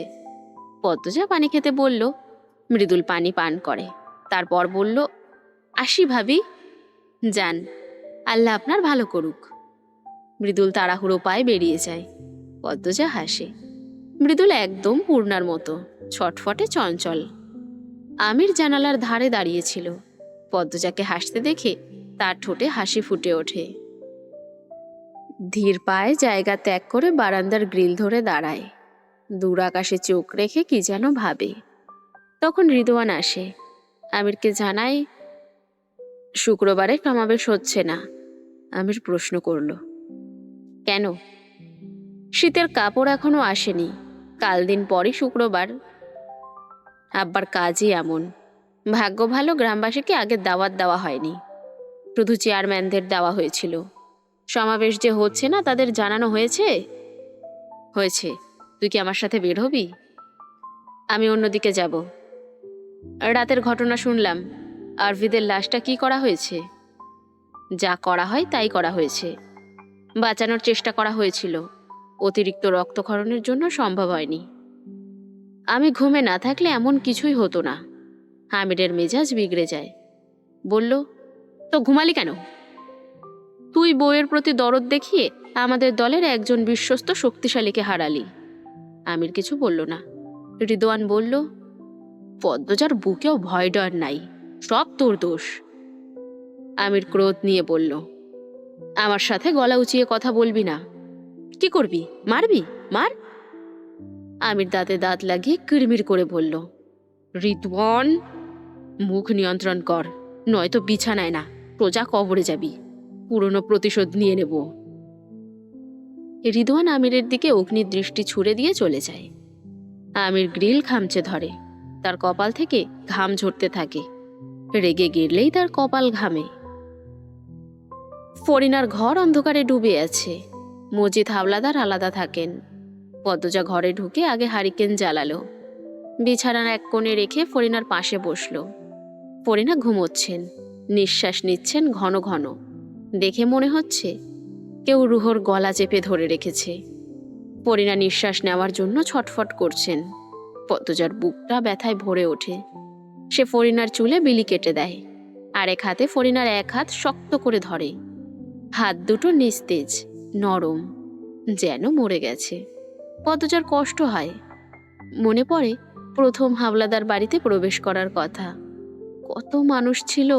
পদ্মজা পানি খেতে বলল। মৃদুল পানি পান করে, তারপর বলল, আসি ভাবি। যান, আল্লাহ আপনার ভালো করুক। মৃদুল তাড়াহুড়ো পায়ে বেরিয়ে যায়। পদ্মজা হাসে। মৃদুল একদম পূর্ণার মতো ছটফটে চঞ্চল। আমির জানালার ধারে দাঁড়িয়েছিল। পদ্মজাকে হাসতে দেখে তার ঠোঁটে হাসি ফুটে ওঠে। ধীর পায়ে জায়গা ত্যাগ করে বারান্দার গ্রিল ধরে দাঁড়ায়। দূর আকাশে চোখ রেখে কি যেন ভাবে। তখন রিদওয়ান আসে, আমিরকে জানায় শুক্রবারে সমাবেশ হচ্ছে না। আমির প্রশ্ন করল, কেন? শীতের কাপড় এখনো আসেনি, কাল দিন পরই শুক্রবার। আব্বার কাজই এমন, ভাগ্য ভালো গ্রামবাসীকে আগে দাওয়াত দেওয়া হয়নি, শুধু চেয়ারম্যানদের দেওয়া হয়েছিল। সমাবেশ যে হচ্ছে না তাদের জানানো হয়েছে? হয়েছে। তুই কি আমার সাথে বের হবি? আমি অন্যদিকে যাব। রাতের ঘটনা শুনলাম, আরভিদের লাশটা কি করা হয়েছে? যা করা হয় তাই করা হয়েছে। বাঁচানোর চেষ্টা করা হয়েছিল, অতিরিক্ত রক্তক্ষরণের জন্য সম্ভব হয়নি। আমি ঘুমে না থাকলে এমন কিছুই হতো না। আমিরের মেজাজ বিগড়ে যায়। বলল, তো ঘুমালি কেন? তুই বউয়ের প্রতি দরদ দেখিয়ে আমাদের দলের একজন বিশ্বস্ত শক্তিশালীকে হারালি। আমির কিছু বলল না। রিদওয়ান বলল, পদ্মজার বুকেও ভয় ডর নাই, সব তোর দোষ। আমির ক্রোধ নিয়ে বলল, আমার সাথে গলা উঁচিয়ে কথা বলবি না। কি করবি? মারবি? মার। আমির দাঁতে দাঁত লাগিয়ে কিরমির করে বলল, রিদওয়ান, মুখ নিয়ন্ত্রণ কর, নয়তো বিছানায় না সোজা কবরে যাবি। পুরনো প্রতিশোধ নিয়ে নেব। রিদওয়ান আমিরের দিকে অগ্নি দৃষ্টি ছুড়ে দিয়ে চলে যায়। আমির গ্রিল খামচে ধরে, তার কপাল থেকে ঘাম ঝরতে থাকে। রেগে গেলেই তার কপাল ঘামে। ফরিনার ঘর অন্ধকারে ডুবে আছে। মজিদ হাওলাদার আলাদা থাকেন। পদ্মজা ঘরে ঢুকে আগে হারিকেন জ্বালালো। বিছানার এক কোণে রেখে ফরিনার পাশে বসল। ফরিনা ঘুমোচ্ছেন, নিঃশ্বাস নিচ্ছেন ঘন ঘন। দেখে মনে হচ্ছে কেউ রুহর গলা চেপে ধরে রেখেছে। ফরিনা নিঃশ্বাস নেওয়ার জন্য ছটফট করছেন। পদ্মজার বুকটা ব্যথায় ভরে ওঠে। সে ফরিনার চুলে বিলি কেটে দেয়। আরেক হাতে ফরিনার এক হাত শক্ত করে ধরে। হাত দুটো নিস্তেজ, নরম, যেন মরে গেছে। পদ্মজার কষ্ট হয়। মনে পড়ে প্রথম হাওলাদার বাড়িতে প্রবেশ করার কথা। কত মানুষ ছিল।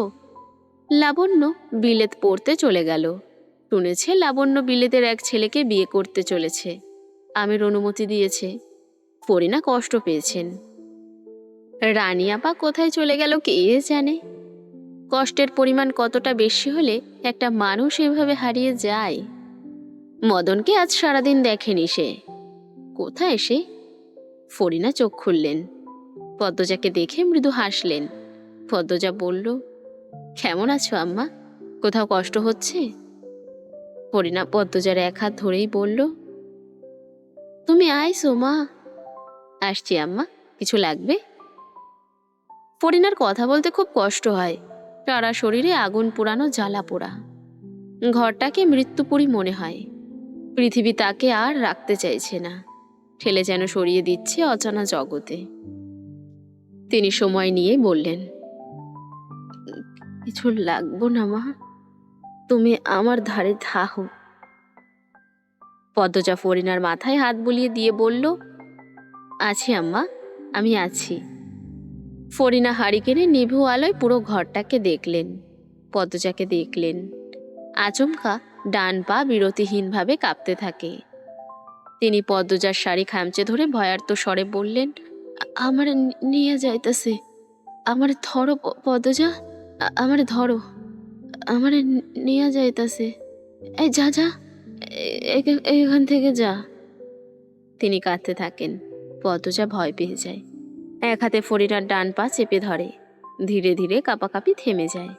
লাবণ্য বিলেত পড়তে চলে গেল। শুনেছে লাবণ্য বিলেতের এক ছেলেকে বিয়ে করতে চলেছে। আমির অনুমতি দিয়েছে। ফরিনা কষ্ট পেয়েছেন। রানী আপা কোথায় চলে গেল কে জানে। কষ্টের পরিমাণ কতটা বেশি হলে একটা মানুষ এভাবে হারিয়ে যায়। মদনকে আজ সারাদিন দেখেনি সে। কোথায় সে? ফরিনা চোখ খুললেন। পদ্মজাকে দেখে মৃদু হাসলেন। পদ্মজা বলল, কেমন আছো আম্মা? কোথাও কষ্ট হচ্ছে? ফরিনা পদ্মজার এক হাত ধরেই বলল, তুমি আইসো মা। আসছি আম্মা, কিছু লাগবে? ফরিনার কথা বলতে খুব কষ্ট হয়। সারা শরীরে আগুন পোড়ানো, জ্বালা পোড়া। ঘরটাকে মৃত্যুপুরী মনে হয়। পৃথিবী তাকে আর রাখতে চাইছে না। ঠেলে যেন সরিয়ে দিচ্ছে অজানা জগতে। তিনি সময় নিয়ে বললেন, কিছু লাগবো না মা, তুমি আমার ধারে থাকো। পদ্মজা ফরিনার মাথায় হাত বুলিয়ে দিয়ে বলল, আছি আম্মা, আমি আছি। ফরিনা হারিকেনে নিভু আলোয় পুরো ঘরটাকে দেখলেন। পদ্মজাকে দেখলেন। আচমকা ডান পা বিরতিহীনভাবে কাঁপতে থাকে। তিনি পদ্মজার শাড়ি খামচে ধরে ভয়ার্ত স্বরে বললেন, আমার নিয়ে যাইতেছে, আমার ধরো পদ্মজা, আমার ধরো, আমার নিয়ে যাইতেছে। এই যা যা, এখান থেকে যা। তিনি কাঁদতে থাকেন। পদ্মজা ভয় পেয়ে যায়। এক হাতে ফরিনার ডান পা চেপে ধরে। ধীরে ধীরে কাঁপাকাঁপি থেমে যায়।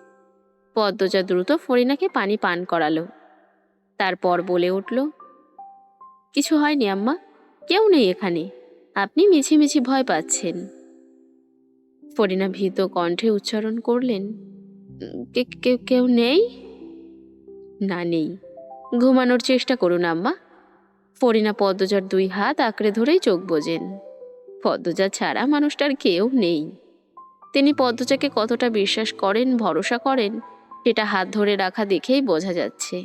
পদ্মজা দ্রুত ফরিনাকে পানি পান করালো। তারপর বলে উঠল, কিছু হয়নি আম্মা, কেউ নেই এখানে, আপনি মিছিমিছি ভয় পাচ্ছেন। ফরিনা ভীত কণ্ঠে উচ্চারণ করলেন, কেউ নেই? না, নেই। ঘুমানোর চেষ্টা করুন আম্মা। ফরিনা পদ্মজার দুই হাত আঁকড়ে ধরেই চোখ বোঝেন। পদ্মজা ছাড়া মানুষটার কেউ নেই। তিনি পদ্মজাকে কতটা বিশ্বাস করেন, ভরসা করেন, সেটা হাত ধরে রাখা দেখেই বোঝা যাচ্ছে।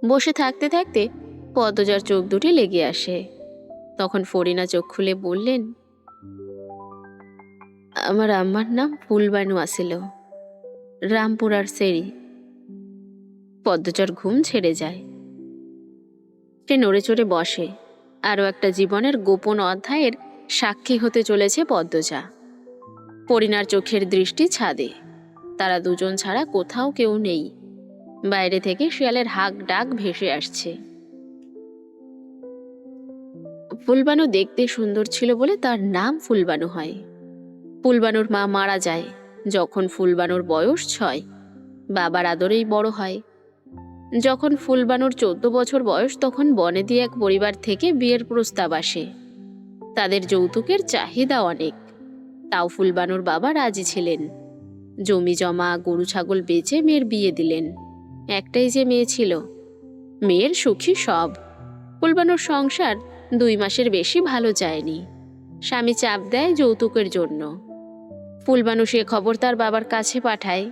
বসে থাকতে থাকতে পদ্মজার চোখ দুটি লেগে আসে। তখন ফরিনা চোখ খুলে বললেন, আমার আম্মার নাম ফুলবানু আসিল, রামপুরার সেরি। পদ্মজার ঘুম ছেড়ে যায়। সে নড়ে চড়ে বসে। আরও একটা জীবনের গোপন অধ্যায়ের সাক্ষী হতে চলেছে পদ্মজা। ফরিনার চোখের দৃষ্টি ছাদে। তারা দুজন ছাড়া কোথাও কেউ নেই। বাইরে থেকে শিয়ালের হাঁক ডাক ভেসে আসছে। ফুলবানু দেখতে সুন্দর ছিল বলে তার নাম ফুলবানু হয়। ফুলবানুর মা মারা যায় যখন ফুলবানুর বয়স 6। বাবার আদরেই বড় হয়। যখন ফুলবানুর 14 বছর বয়স তখন বনেদি এক পরিবার থেকে বিয়ের প্রস্তাব আসে। তাদের যৌতুকের চাহিদা অনেক, তাও ফুলবানুর বাবা রাজি ছিলেন। জমি জমা, গরু ছাগল বেচে মেয়ের বিয়ে দিলেন। একটাই যে মেয়ে ছিল। মেয়ের সুখী সব। ফুলবানুর সংসার 2 মাসের বেশি ভালো যায়নি। স্বামী চাপ দেয় যৌতুকের জন্য। ফুলবানু সে খবর তার বাবার কাছে পাঠায়।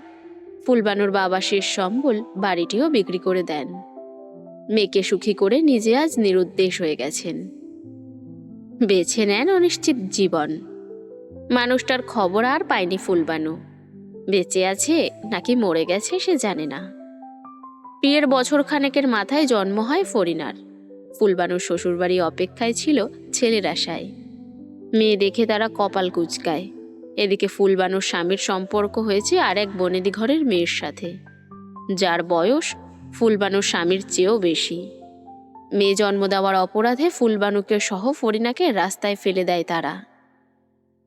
ফুলবানুর বাবা শেষ সম্বল বাড়িটিও বিক্রি করে দেন। মেয়েকে সুখী করে নিজে আজ নিরুদ্দেশ হয়ে গেছেন। বেছে নেন অনিশ্চিত জীবন। মানুষটার খবর আর পায়নি ফুলবানু। বেঁচে আছে নাকি মরে গেছে সে জানে না। বিয়ের বছর খানেকের মাথায় জন্ম হয় ফরিনার। ফুলবানুর শ্বশুরবাড়ি অপেক্ষায় ছিল ছেলের আশায়। মেয়ে দেখে তারা কপাল কুঁচকায়। এদিকে ফুলবানুর স্বামীর সম্পর্ক হয়েছে আর এক বনেদি ঘরের মেয়ের সাথে, যার বয়স ফুলবানুর স্বামীর চেয়েও বেশি। মেয়ে জন্ম দেওয়ার অপরাধে ফুলবানুকে সহ ফরিনাকে রাস্তায় ফেলে দেয় তারা।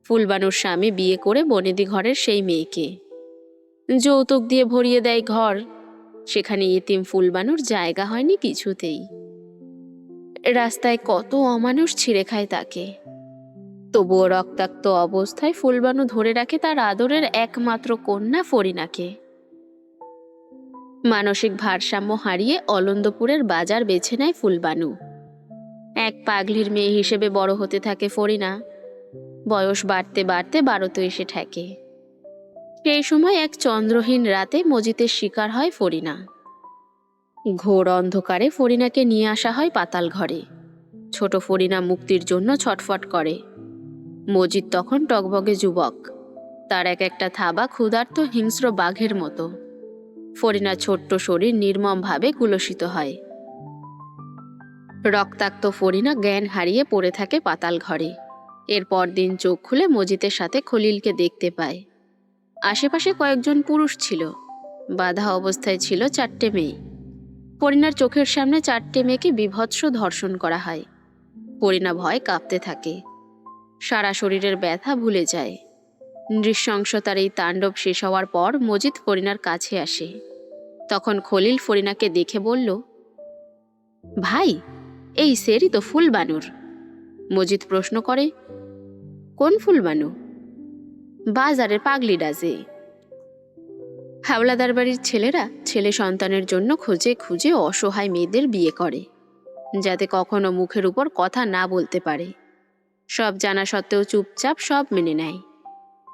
ফুলবানুর স্বামী বিয়ে করে বনেদি ঘরের সেই মেয়েকে যৌতুক দিয়ে ভরিয়ে দেয় ঘর। সেখানে ইতিম ফুলবানুর জায়গা হয়নি কিছুতেই। রাস্তায় কত অমানুষ ছিঁড়ে খায় তাকে। তবুও রক্তাক্ত অবস্থায় ফুলবানু ধরে রাখে তার আদরের একমাত্র কন্যা ফরিনাকে। মানসিক ভারসাম্য হারিয়ে অলন্দপুরের বাজার বেছে নেয় ফুলবানু। এক পাগলির মেয়ে হিসেবে বড় হতে থাকে ফরিনা। বয়স বাড়তে বাড়তে 12তে এসে ঠেকে। সেই সময় এক চন্দ্রহীন রাতে মজিতের শিকার হয় ফরিনা। ঘোর অন্ধকারে ফরিনাকে নিয়ে আসা হয় পাতাল ঘরে। ছোট ফরিনা মুক্তির জন্য ছটফট করে। মজিদ তখন টগবগে যুবক। তার এক একটা থাবা ক্ষুধার্ত হিংস্র বাঘের মতো। ফরিনার ছোট্ট শরীর নির্মমভাবে কুলসিত হয়। রক্তাক্ত ফরিনা জ্ঞান হারিয়ে পড়ে থাকে পাতাল ঘরে। এর পরদিন চোখ খুলে মজিদের সাথে খলিলকে দেখতে পায়। আশেপাশে কয়েকজন পুরুষ ছিল। বাঁধা অবস্থায় ছিল 4টে মেয়ে। ফরিনার চোখের সামনে 4টে মেয়েকে বীভৎস ধর্ষণ করা হয়। ফরিনা ভয় কাঁপতে থাকে। সারা শরীরের ব্যথা ভুলে যায়। নৃশংসতার এই তাণ্ডব শেষ হওয়ার পর মজিদ ফরিনার কাছে আসে। তখন খলিল ফরিনাকে দেখে বলল, ভাই, এই সেরি তো ফুলবানুর। মজিদ প্রশ্ন করে, কোন ফুলবানু? বাজারের পাগলি ডাজে। হাওলাদার বাড়ির ছেলেরা ছেলে সন্তানের জন্য খুঁজে খুঁজে অসহায় মেয়েদের বিয়ে করে, যাতে কখনো মুখের উপর কথা না বলতে পারে। সব জানা সত্ত্বেও চুপচাপ সব মেনে নেয়।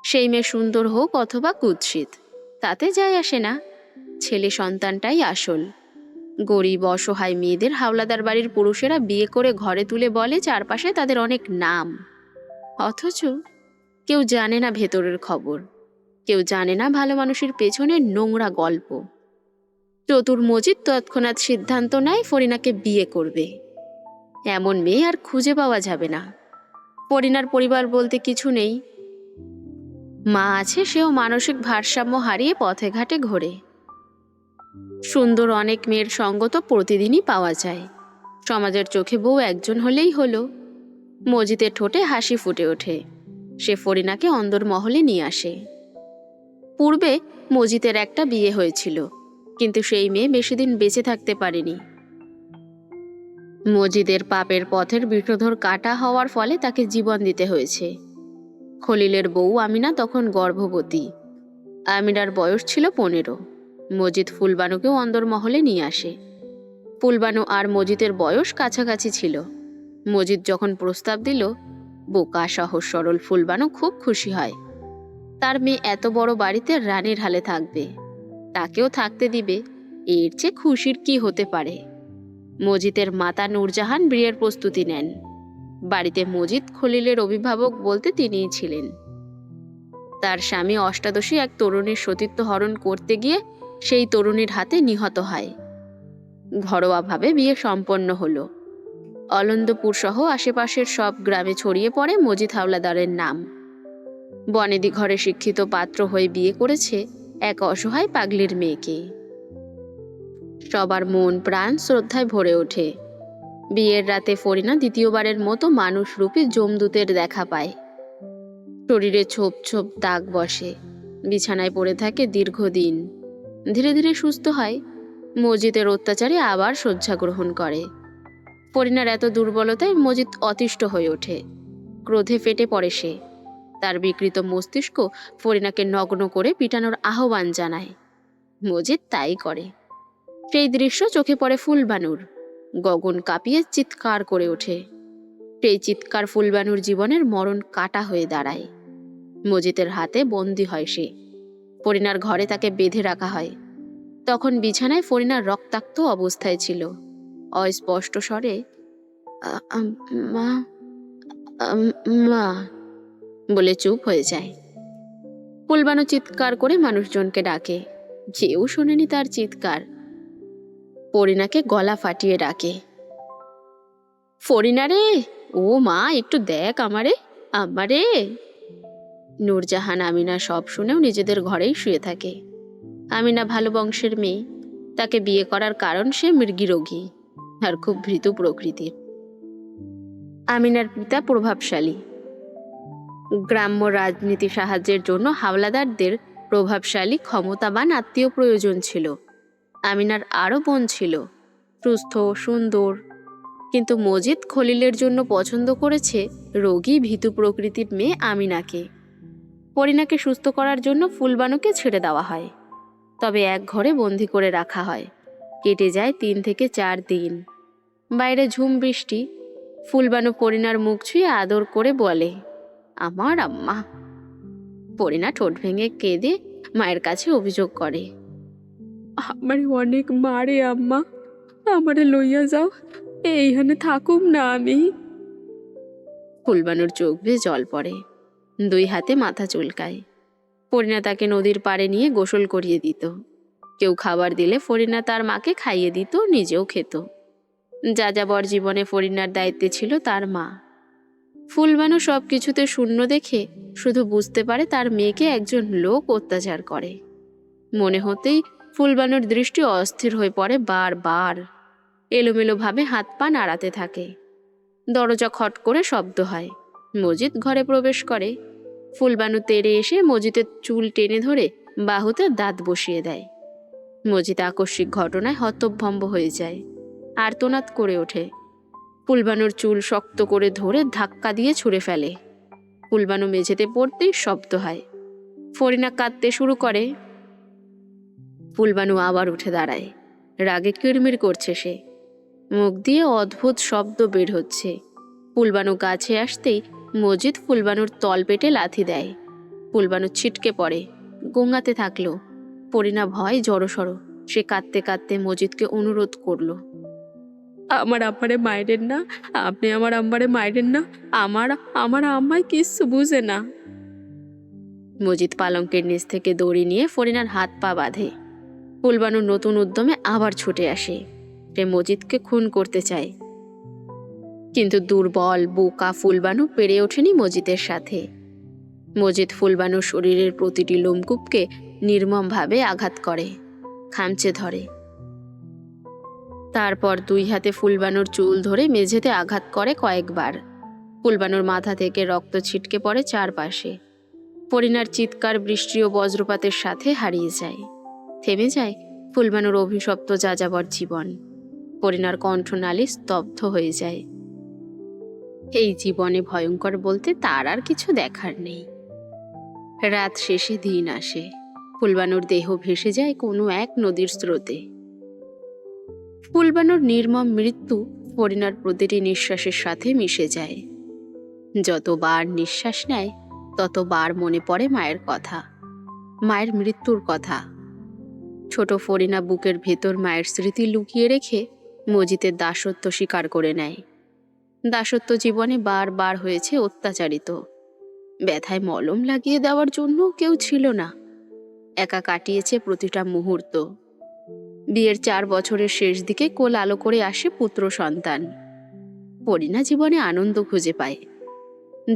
সেই মেয়ে সুন্দর হোক অথবা কুৎসিত, তাতে যায় আসে না। ছেলে সন্তানটাই আসল। গরিব অসহায় মেয়েদের হাওলাদার বাড়ির পুরুষেরা বিয়ে করে ঘরে তুলে বলে চারপাশে তাদের অনেক নাম। অথচ কেউ জানে না ভেতরের খবর। কেউ জানে না ভালো মানুষের পেছনে নোংরা গল্প। চতুর মজিদ তৎক্ষণাৎ সিদ্ধান্ত নেয় ফরিনাকে বিয়ে করবে। এমন মেয়ে আর খুঁজে পাওয়া যাবে না। ফরিনার পরিবার বলতে কিছু নেই। মা আছে, সেও মানসিক ভারসাম্য হারিয়ে পথে ঘাটে ঘোরে। সুন্দর অনেক মেয়ের সঙ্গ তো প্রতিদিনই পাওয়া যায়। সমাজের চোখে বউ একজন হলেই হলো। মজিদের ঠোঁটে হাসি ফুটে ওঠে। সে ফরিনাকে অন্দরমহলে নিয়ে আসে। পূর্বে মজিদের একটা বিয়ে হয়েছিল, কিন্তু সেই মেয়ে বেশি দিন বেঁচে থাকতে পারেনি। মজিদের পাপের পথের বিষধর কাটা হওয়ার ফলে তাকে জীবন দিতে হয়েছে। খলিলের বউ আমিনা তখন গর্ভবতী। আমিনার বয়স ছিল 15। মজিদ ফুলবানুকেও অন্দরমহলে নিয়ে আসে। ফুলবানু আর মজিদের বয়স কাছাকাছি ছিল। মজিদ যখন প্রস্তাব দিল, বোকা সহজ সরল ফুলবানু খুব খুশি হয়। তার মেয়ে এত বড় বাড়িতে রানীর হালে থাকবে, তাকেও থাকতে দিবে। এর চেয়ে খুশির কি হতে পারে? মজিদের মাতা নূরজাহান বিয়ের প্রস্তুতি নেন। বাড়িতে মজিদ খলিলের অভিভাবক বলতে তিনিই ছিলেন। তার স্বামী অষ্টাদশী এক তরুণীর সতীত্ব হরণ করতে গিয়ে সেই তরুণীর হাতে নিহত হয়। ঘরোয়াভাবে বিয়ে সম্পন্ন হলো। অলন্দপুর সহ আশেপাশের সব গ্রামে ছড়িয়ে পড়ে মজিদ হাওলাদারের নাম। বনেদি ঘরে শিক্ষিত পাত্র হয়ে বিয়ে করেছে এক অসহায় পাগলির মেয়েকে। সবার মন প্রাণ শ্রদ্ধায় ভরে ওঠে। বিয়ের রাতে ফরিনা দ্বিতীয়বারের মতো মানুষরূপী যমদূতের দেখা পায়। শরীরে ছোপ ছোপ দাগ বসে। বিছানায় পড়ে থাকে দীর্ঘদিন। ধীরে ধীরে সুস্থ হয়। মজিদের অত্যাচারে আবার শয্যা গ্রহণ করে। ফরিনার এত দুর্বলতায় মজিদ অতিষ্ঠ হয়ে ওঠে। ক্রোধে ফেটে পড়ে সে। তার বিকৃত মস্তিষ্ক ফরিনাকে নগ্ন করে পিটানোর আহ্বান জানায়। মজিদ তাই করে। সেই দৃশ্য চোখে পড়ে ফুলবানুর। গগন কাঁপিয়ে চিৎকার করে ওঠে। সেই চিৎকার ফুলবানুর জীবনের মরণ কাটা হয়ে দাঁড়ায়। মজিদের হাতে বন্দী হয় সে। ফরিনার ঘরে তাকে বেঁধে রাখা হয়। তখন বিছানায় ফরিনার রক্তাক্ত অবস্থায় ছিল। অস্পষ্ট স্বরে মা মা বলে চুপ হয়ে যায়। ফুলবানু চিৎকার করে মানুষজনকে ডাকে। কেউ শোনেনি তার চিৎকার। ফরিনাকে গলা ফাটিয়ে ডাকে, ফরিনা রে, ও মা, একটু দেখ আমারে, আমারে। নূরজাহান আমিনা সব শুনেও নিজেদের ঘরেই শুয়ে থাকে। আমিনা ভালো বংশের মেয়ে। তাকে বিয়ে করার কারণ সে মৃগীরোগী আর খুব ভীতু প্রকৃতির। আমিনার পিতা প্রভাবশালী। গ্রাম্য রাজনীতি সাহায্যের জন্য হাওলাদারদের প্রভাবশালী ক্ষমতাবান আত্মীয় প্রয়োজন ছিল। আমিনার আরও বোন ছিল, সুস্থ সুন্দর। কিন্তু মজিদ খলিলের জন্য পছন্দ করেছে রোগী ভীতু প্রকৃতির মেয়ে আমিনাকে। ফরিনাকে সুস্থ করার জন্য ফুলবানুকে ছেড়ে দেওয়া হয়। তবে এক ঘরে বন্দি করে রাখা হয়। কেটে যায় 3 থেকে 4 দিন। বাইরে ঝুম বৃষ্টি। ফুলবানু পরিণার মুখ ছুঁয়ে আদর করে বলে, আমার আম্মা। পরিণা ঠোঁট ভেঙে কেঁদে মায়ের কাছে অভিযোগ করে, আমারে অনেক মারে আম্মা, আমারে লইয়া যাও, এইখানে থাকুম না আমি। ফুলবানুর চোখ বেয়ে জল পড়ে, 2 হাতে মাথা চুলকায়। ফরিনা তাকে নদীর পাড়ে নিয়ে গোসল করিয়ে দিত। কেউ খাবার দিলে ফরিনা তার মাকে খাইয়ে দিত, নিজেও খেত। যাযাবর জীবনে ফরিনার দায়িত্বে ছিল তার মা। ফুলবানু সব কিছুতে শূন্য দেখে শুধু বুঝতে পারে তার মেয়েকে একজন লোক অত্যাচার করে। মনে হতেই ফুলবানুর দৃষ্টি অস্থির হয়ে পড়ে বারবার। এলোমেলোভাবে হাত পা নাড়াতে থাকে। দরজা খট করে শব্দ হয়। মজিদ ঘরে প্রবেশ করে। ফুলবানু তেড়ে এসে মজিদের চুল টেনে ধরে বাহুতে দাঁত বসিয়ে দেয়। মজিদ আকস্মিক ঘটনায় হতভম্ব হয়ে যায়, আর্তনাদ করে ওঠে। ফুলবানুর চুল শক্ত করে ধরে ধাক্কা দিয়ে ছুঁড়ে ফেলে। ফুলবানু মেঝেতে পড়তেই শব্দ হয়। ফরিনা কাঁদতে শুরু করে। ফুলবানু আবার উঠে দাঁড়ায়। রাগে কিড়মিড় করছে সে। মুখ দিয়ে অদ্ভুত শব্দ বের হচ্ছে। ফুলবানু কাছে আসতেই মজিদ ফুলবানুর তলপেটে লাথি দেয়। ফুলবানু ছিটকে পড়ে, গোঙাতে থাকলো। পরিণা ভয় জড়সড়। সে কাঁদতে কাঁদতে মজিদকে অনুরোধ করলো, আমার আম্মারে মাইরেন না, আপনি আমার আম্মারে মাইরেন না, আমার আমার আম্মায় কিচ্ছু বুঝে না। মজিদ পালঙ্কের নিচ থেকে দড়ি নিয়ে ফরিনার হাত পা বাঁধে। ফুলবানু নতুন উদ্যমে আবার ছুটে আসে। সে মজিদকে খুন করতে চায়, কিন্তু দুর্বল বোকা ফুলবানু পেরে ওঠেনি মজিদের সাথে। মজিদ ফুলবানুর শরীরের প্রতিটি লোমকূপকে নির্মমভাবে আঘাত করে, খামচে ধরে। তারপর 2 হাতে ফুলবানুর চুল ধরে মেঝেতে আঘাত করে কয়েকবার। ফুলবানুর মাথা থেকে রক্ত ছিটকে পড়ে চারপাশে। ফরিনার চিৎকার বৃষ্টি ও বজ্রপাতের সাথে হারিয়ে যায়। থেমে যায় ফুলবানুর অভিশপ্ত যাযাবর জীবন। ফরিনার কণ্ঠনালী স্তব্ধ হয়ে যায়। এই জীবনে ভয়ঙ্কর বলতে তার আর কিছু দেখার নেই। রাত শেষে দিন আসে। ফুলবানুর দেহ ভেসে যায় কোনো এক নদীর স্রোতে। ফুলবানুর নির্মম মৃত্যু ফরিনার প্রতিটি নিঃশ্বাসের সাথে মিশে যায়। যতবার নিঃশ্বাস নেয় ততবার মনে পড়ে মায়ের কথা, মায়ের মৃত্যুর কথা। ছোট ফরিনা বুকের ভেতর মায়ের স্মৃতি লুকিয়ে রেখে মজিদের দাসত্ব স্বীকার করে নেয়। দাসত্ব জীবনে বারবার হয়েছে অত্যাচারিত। ব্যথায় মলম লাগিয়ে দেওয়ার জন্য কেউ ছিল না। একা কাটিয়েছে প্রতিটা মুহূর্ত। বিয়ের 4 বছরের শেষ দিকে কোল আলো করে আসে পুত্র সন্তান। ফরিনা জীবনে আনন্দ খুঁজে পায়।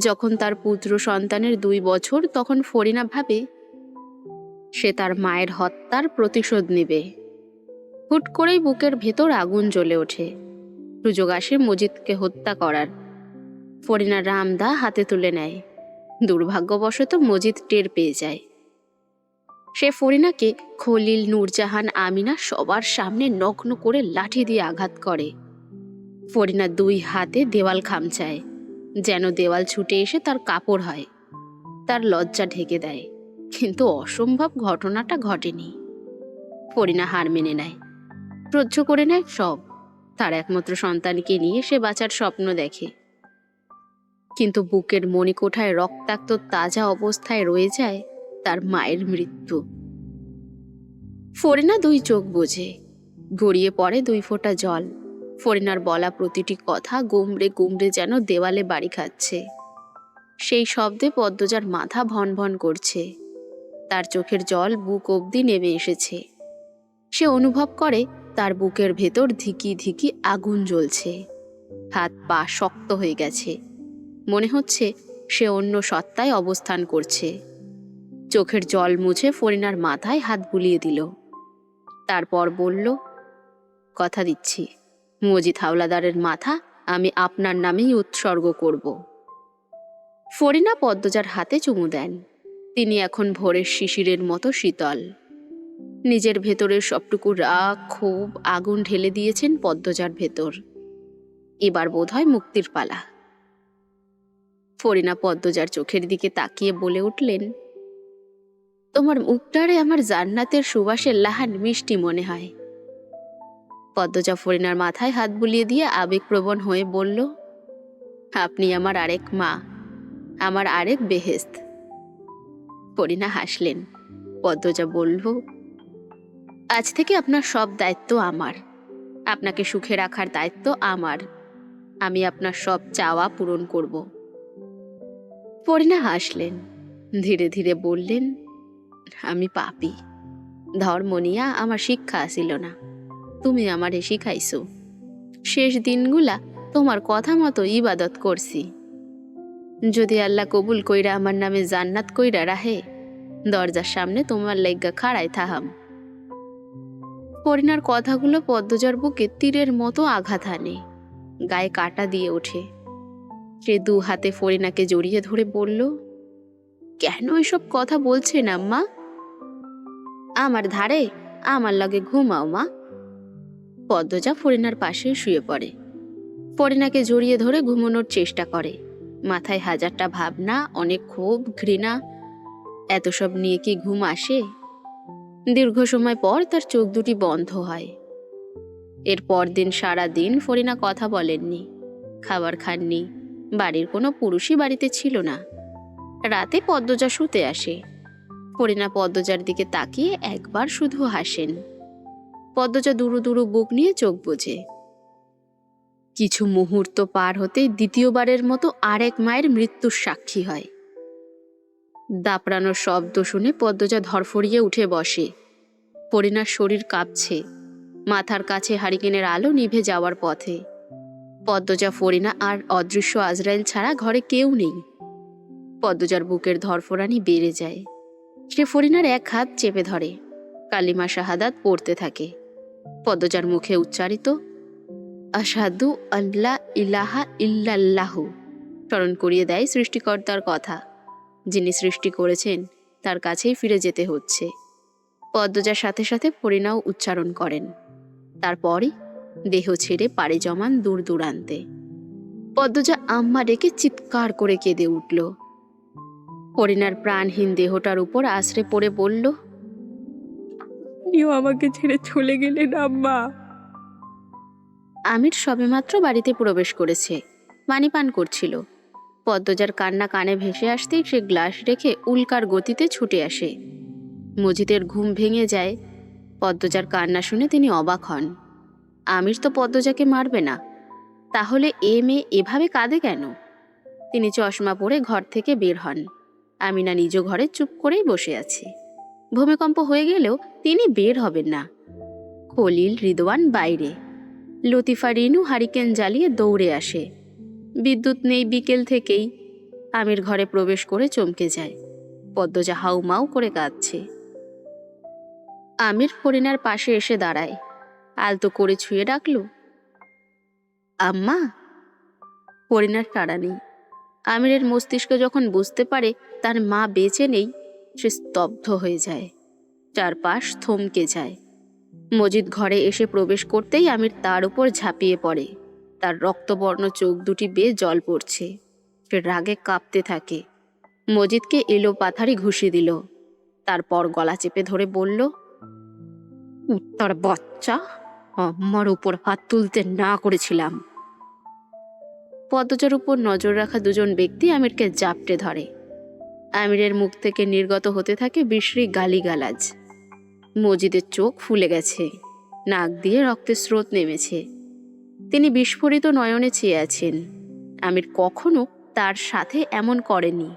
যখন তার পুত্র সন্তানের 2 বছর, তখন ফরিনা ভাবে সে তার মায়ের হত্যার প্রতিশোধ নেবে। হুট করেই বুকের ভেতর আগুন জ্বলে ওঠে। সুযোগ আসে মজিদকে হত্যা করার। ফরিনা রামদা হাতে তুলে নেয়। দুর্ভাগ্যবশত মজিদ টের পেয়ে যায়। সে ফরিনাকে খলিল, নূরজাহান, আমিনা সবার সামনে নগ্ন করে লাঠি দিয়ে আঘাত করে। ফরিনা 2 হাতে দেওয়াল খামচায়, যেন দেওয়াল ছুটে এসে তার কাপড় হয়। তার লজ্জা ঢেকে দেয়, কিন্তু অসম্ভব ঘটনাটা ঘটেনি। ফরিনা হার মেনে নেয়, সহ্য করে নেয় সব। তার একমাত্র সন্তানকে নিয়ে সে বাঁচার স্বপ্ন দেখে, কিন্তু বুকের মণিকোঠায় রক্তাক্ত তাজা অবস্থায় রয়ে যায় তার মায়ের মৃত্যু। ফরিনা 2 চোখ বোঝে, গড়িয়ে পড়ে 2 ফোঁটা জল। ফরিনার বলা প্রতিটি কথা গুমড়ে গুমড়ে যেন দেওয়ালে বাড়ি খাচ্ছে। সেই শব্দে পদ্মজার মাথা ভন ভন করছে। তার চোখের জল বুক অবধি নেমে এসেছে। সে অনুভব করে তার বুকের ভেতর ধিকি ধিকি আগুন জ্বলছে। হাত পা শক্ত হয়ে গেছে। মনে হচ্ছে সে অন্য সত্তায় অবস্থান করছে। চোখের জল মুছে ফরিনার মাথায় হাত বুলিয়ে দিল। তারপর বলল, কথা দিচ্ছি, মজিদ হাওলাদারের মাথা আমি আপনার নামেই উৎসর্গ করব। ফরিনা পদ্মজার হাতে চুমু দেন। তিনি এখন ভোরের শিশিরের মতো শীতল। নিজের ভেতরের সবটুকু রাগ, ক্ষোভ, আগুন ঢেলে দিয়েছেন পদ্মজার ভেতর। এবার বোধহয় মুক্তির পালা। ফরিনা পদ্মজার চোখের দিকে তাকিয়ে বলে উঠলেন, তোমার মুখটারে আমার জান্নাতের সুবাসের লাহান মিষ্টি মনে হয়। পদ্মজা ফরিনার মাথায় হাত বুলিয়ে দিয়ে আবেগপ্রবণ হয়ে বলল, আপনি আমার আরেক মা, আমার আরেক বেহেশত। ফরিনা হাসলেন। পদ্মজা বলল, আজ থেকে আপনার সব দায়িত্ব আমার, আপনাকে সুখে রাখার দায়িত্ব আমার, আমি আপনার সব চাওয়া পূরণ করব। ফরিনা হাসলেন, ধীরে ধীরে বললেন, আমি পাপী, ধর্ম নিয়া আমার শিক্ষা আসিল না, তুমি আমারে শিখাইছো। শেষ দিনগুলা তোমার কথা মতো ইবাদত করছি। যদি আল্লাহ কবুল কইরা আমার নামে জান্নাত কইরা রাহে, দরজার সামনে তোমার লাইগা খাড়াই থাহাম। ফরিনার কথাগুলো পদ্মজার বুকে তীরের মতো আঘাত হানে, গায়ে কাটা দিয়ে ওঠে। সে দু হাতে ফরিনাকে জড়িয়ে ধরে বলল, কেন এসব কথা বলছেন আম্মা? আমার ধারে আমার লগে ঘুমাও মা। পদ্মজা ফরিনার পাশে শুয়ে পড়ে। ফরিনাকে জড়িয়ে ধরে ঘুমানোর চেষ্টা করে। মাথায় হাজারটা ভাবনা, অনেক ক্ষোভ, ঘৃণা। এত সব নিয়ে কি ঘুম আসে? দীর্ঘ সময় পর তার চোখ দুটি বন্ধ হয়। এর পরদিন সারা দিন ফরিনা কথা বলেননি, খাবার খাননি। বাড়ির কোনো পুরুষই বাড়িতে ছিল না। রাতে পদ্মজা শুতে আসে। ফরিনা পদ্মজার দিকে তাকিয়ে একবার শুধু হাসেন। পদ্মজা দুরু দুরু বুক নিয়ে চোখ বোঝে। কিছু মুহূর্ত পার হতেই দ্বিতীয়বারের মতো আরেক মায়ের মৃত্যুর সাক্ষী হয়। দাপড়ানোর শব্দ শুনে পদ্মজা ধরফড়িয়ে উঠে বসে। ফরিনার শরীর কাঁপছে, মাথার কাছে হারিকেনের আলো নিভে যাওয়ার পথে। পদ্মজা, ফরিনা আর অদৃশ্য আজরাইল ছাড়া ঘরে কেউ নেই। পদ্মজার বুকের ধরফরানি বেড়ে যায়। সে ফরিনার এক হাত চেপে ধরে, কালিমা শাহাদাত পড়তে থাকে। পদ্মজার মুখে উচ্চারিত আশহাদু আল্লা ইলাহা ইল্লাল্লাহু স্মরণ করিয়ে দেয় সৃষ্টিকর্তার কথা। যিনি সৃষ্টি করেছেন তার কাছেই ফিরে যেতে হচ্ছে। পদ্মজার সাথে সাথে ফরিনাও উচ্চারণ করেন। তারপরই দেহ ছেড়ে পাড়ি জমান দূর দূরান্তে। পদ্মজা আম্মা ডেকে চিৎকার করে কেঁদে উঠল। ফরিনার প্রাণহীন দেহটার উপর আছড়ে পড়ে বলল, আপনিও আমাকে ছেড়ে চলে গেলেন আম্মা। আমির সবেমাত্র বাড়িতে প্রবেশ করেছে, পানি পান করছিল। পদ্মজার কান্না কানে ভেসে আসতেই সে গ্লাস রেখে উল্কার গতিতে ছুটে আসে। মজিদের ঘুম ভেঙে যায়। পদ্মজার কান্না শুনে তিনি অবাক হন। আমির তো পদ্মজাকে মারবে না, তাহলে এ মেয়ে এভাবে কাঁদে কেন? তিনি চশমা পরে ঘর থেকে বের হন। আমিনা নিজ ঘরে চুপ করেই বসে আছে। ভূমিকম্প হয়ে গেলেও তিনি বের হবেন না। খলিল, রিদওয়ান বাইরে। লতিফা, রিনু হারিকেন জ্বালিয়ে দৌড়ে আসে। বিদ্যুৎ নেই বিকেল থেকেই। আমির ঘরে প্রবেশ করে চমকে যায়। পদ্মজা হাউমাউ করে কাঁদছে। আমির ফরিনার পাশে এসে দাঁড়ায়, আলতো করে ছুঁয়ে ডাকল, আম্মা। ফরিনার সাড়া নেই। আমিরের মস্তিষ্ক যখন বুঝতে পারে তার মা বেঁচে নেই, সে স্তব্ধ হয়ে যায়। চারপাশ থমকে যায়। মজিদ ঘরে এসে প্রবেশ করতেই আমির তার উপর ঝাঁপিয়ে পড়ে। তার রক্তবর্ণ চোখ দুটি বেয়ে জল পড়ছে। সে রাগে কাঁপতে থাকে। মজিদকে এলো পাথারি ঘুষি দিল। তারপর গলা চেপে ধরে বলল, উত্তর বাচ্চা, আমার উপর হাত তুলতে না করেছিলাম। পদ্মজার উপর নজর রাখা দুজন ব্যক্তি আমিরকে জাপটে ধরে। আমিরের মুখ থেকে নির্গত হতে থাকে বিশ্রী গালিগালাজ। মজিদের চোখ ফুলে গেছে, নাক দিয়ে রক্তের স্রোত নেমেছে। তিনি বিস্ফোরিত নয়নে চেয়ে আছেন। আমির কখনো তার সাথে এমন করেনি।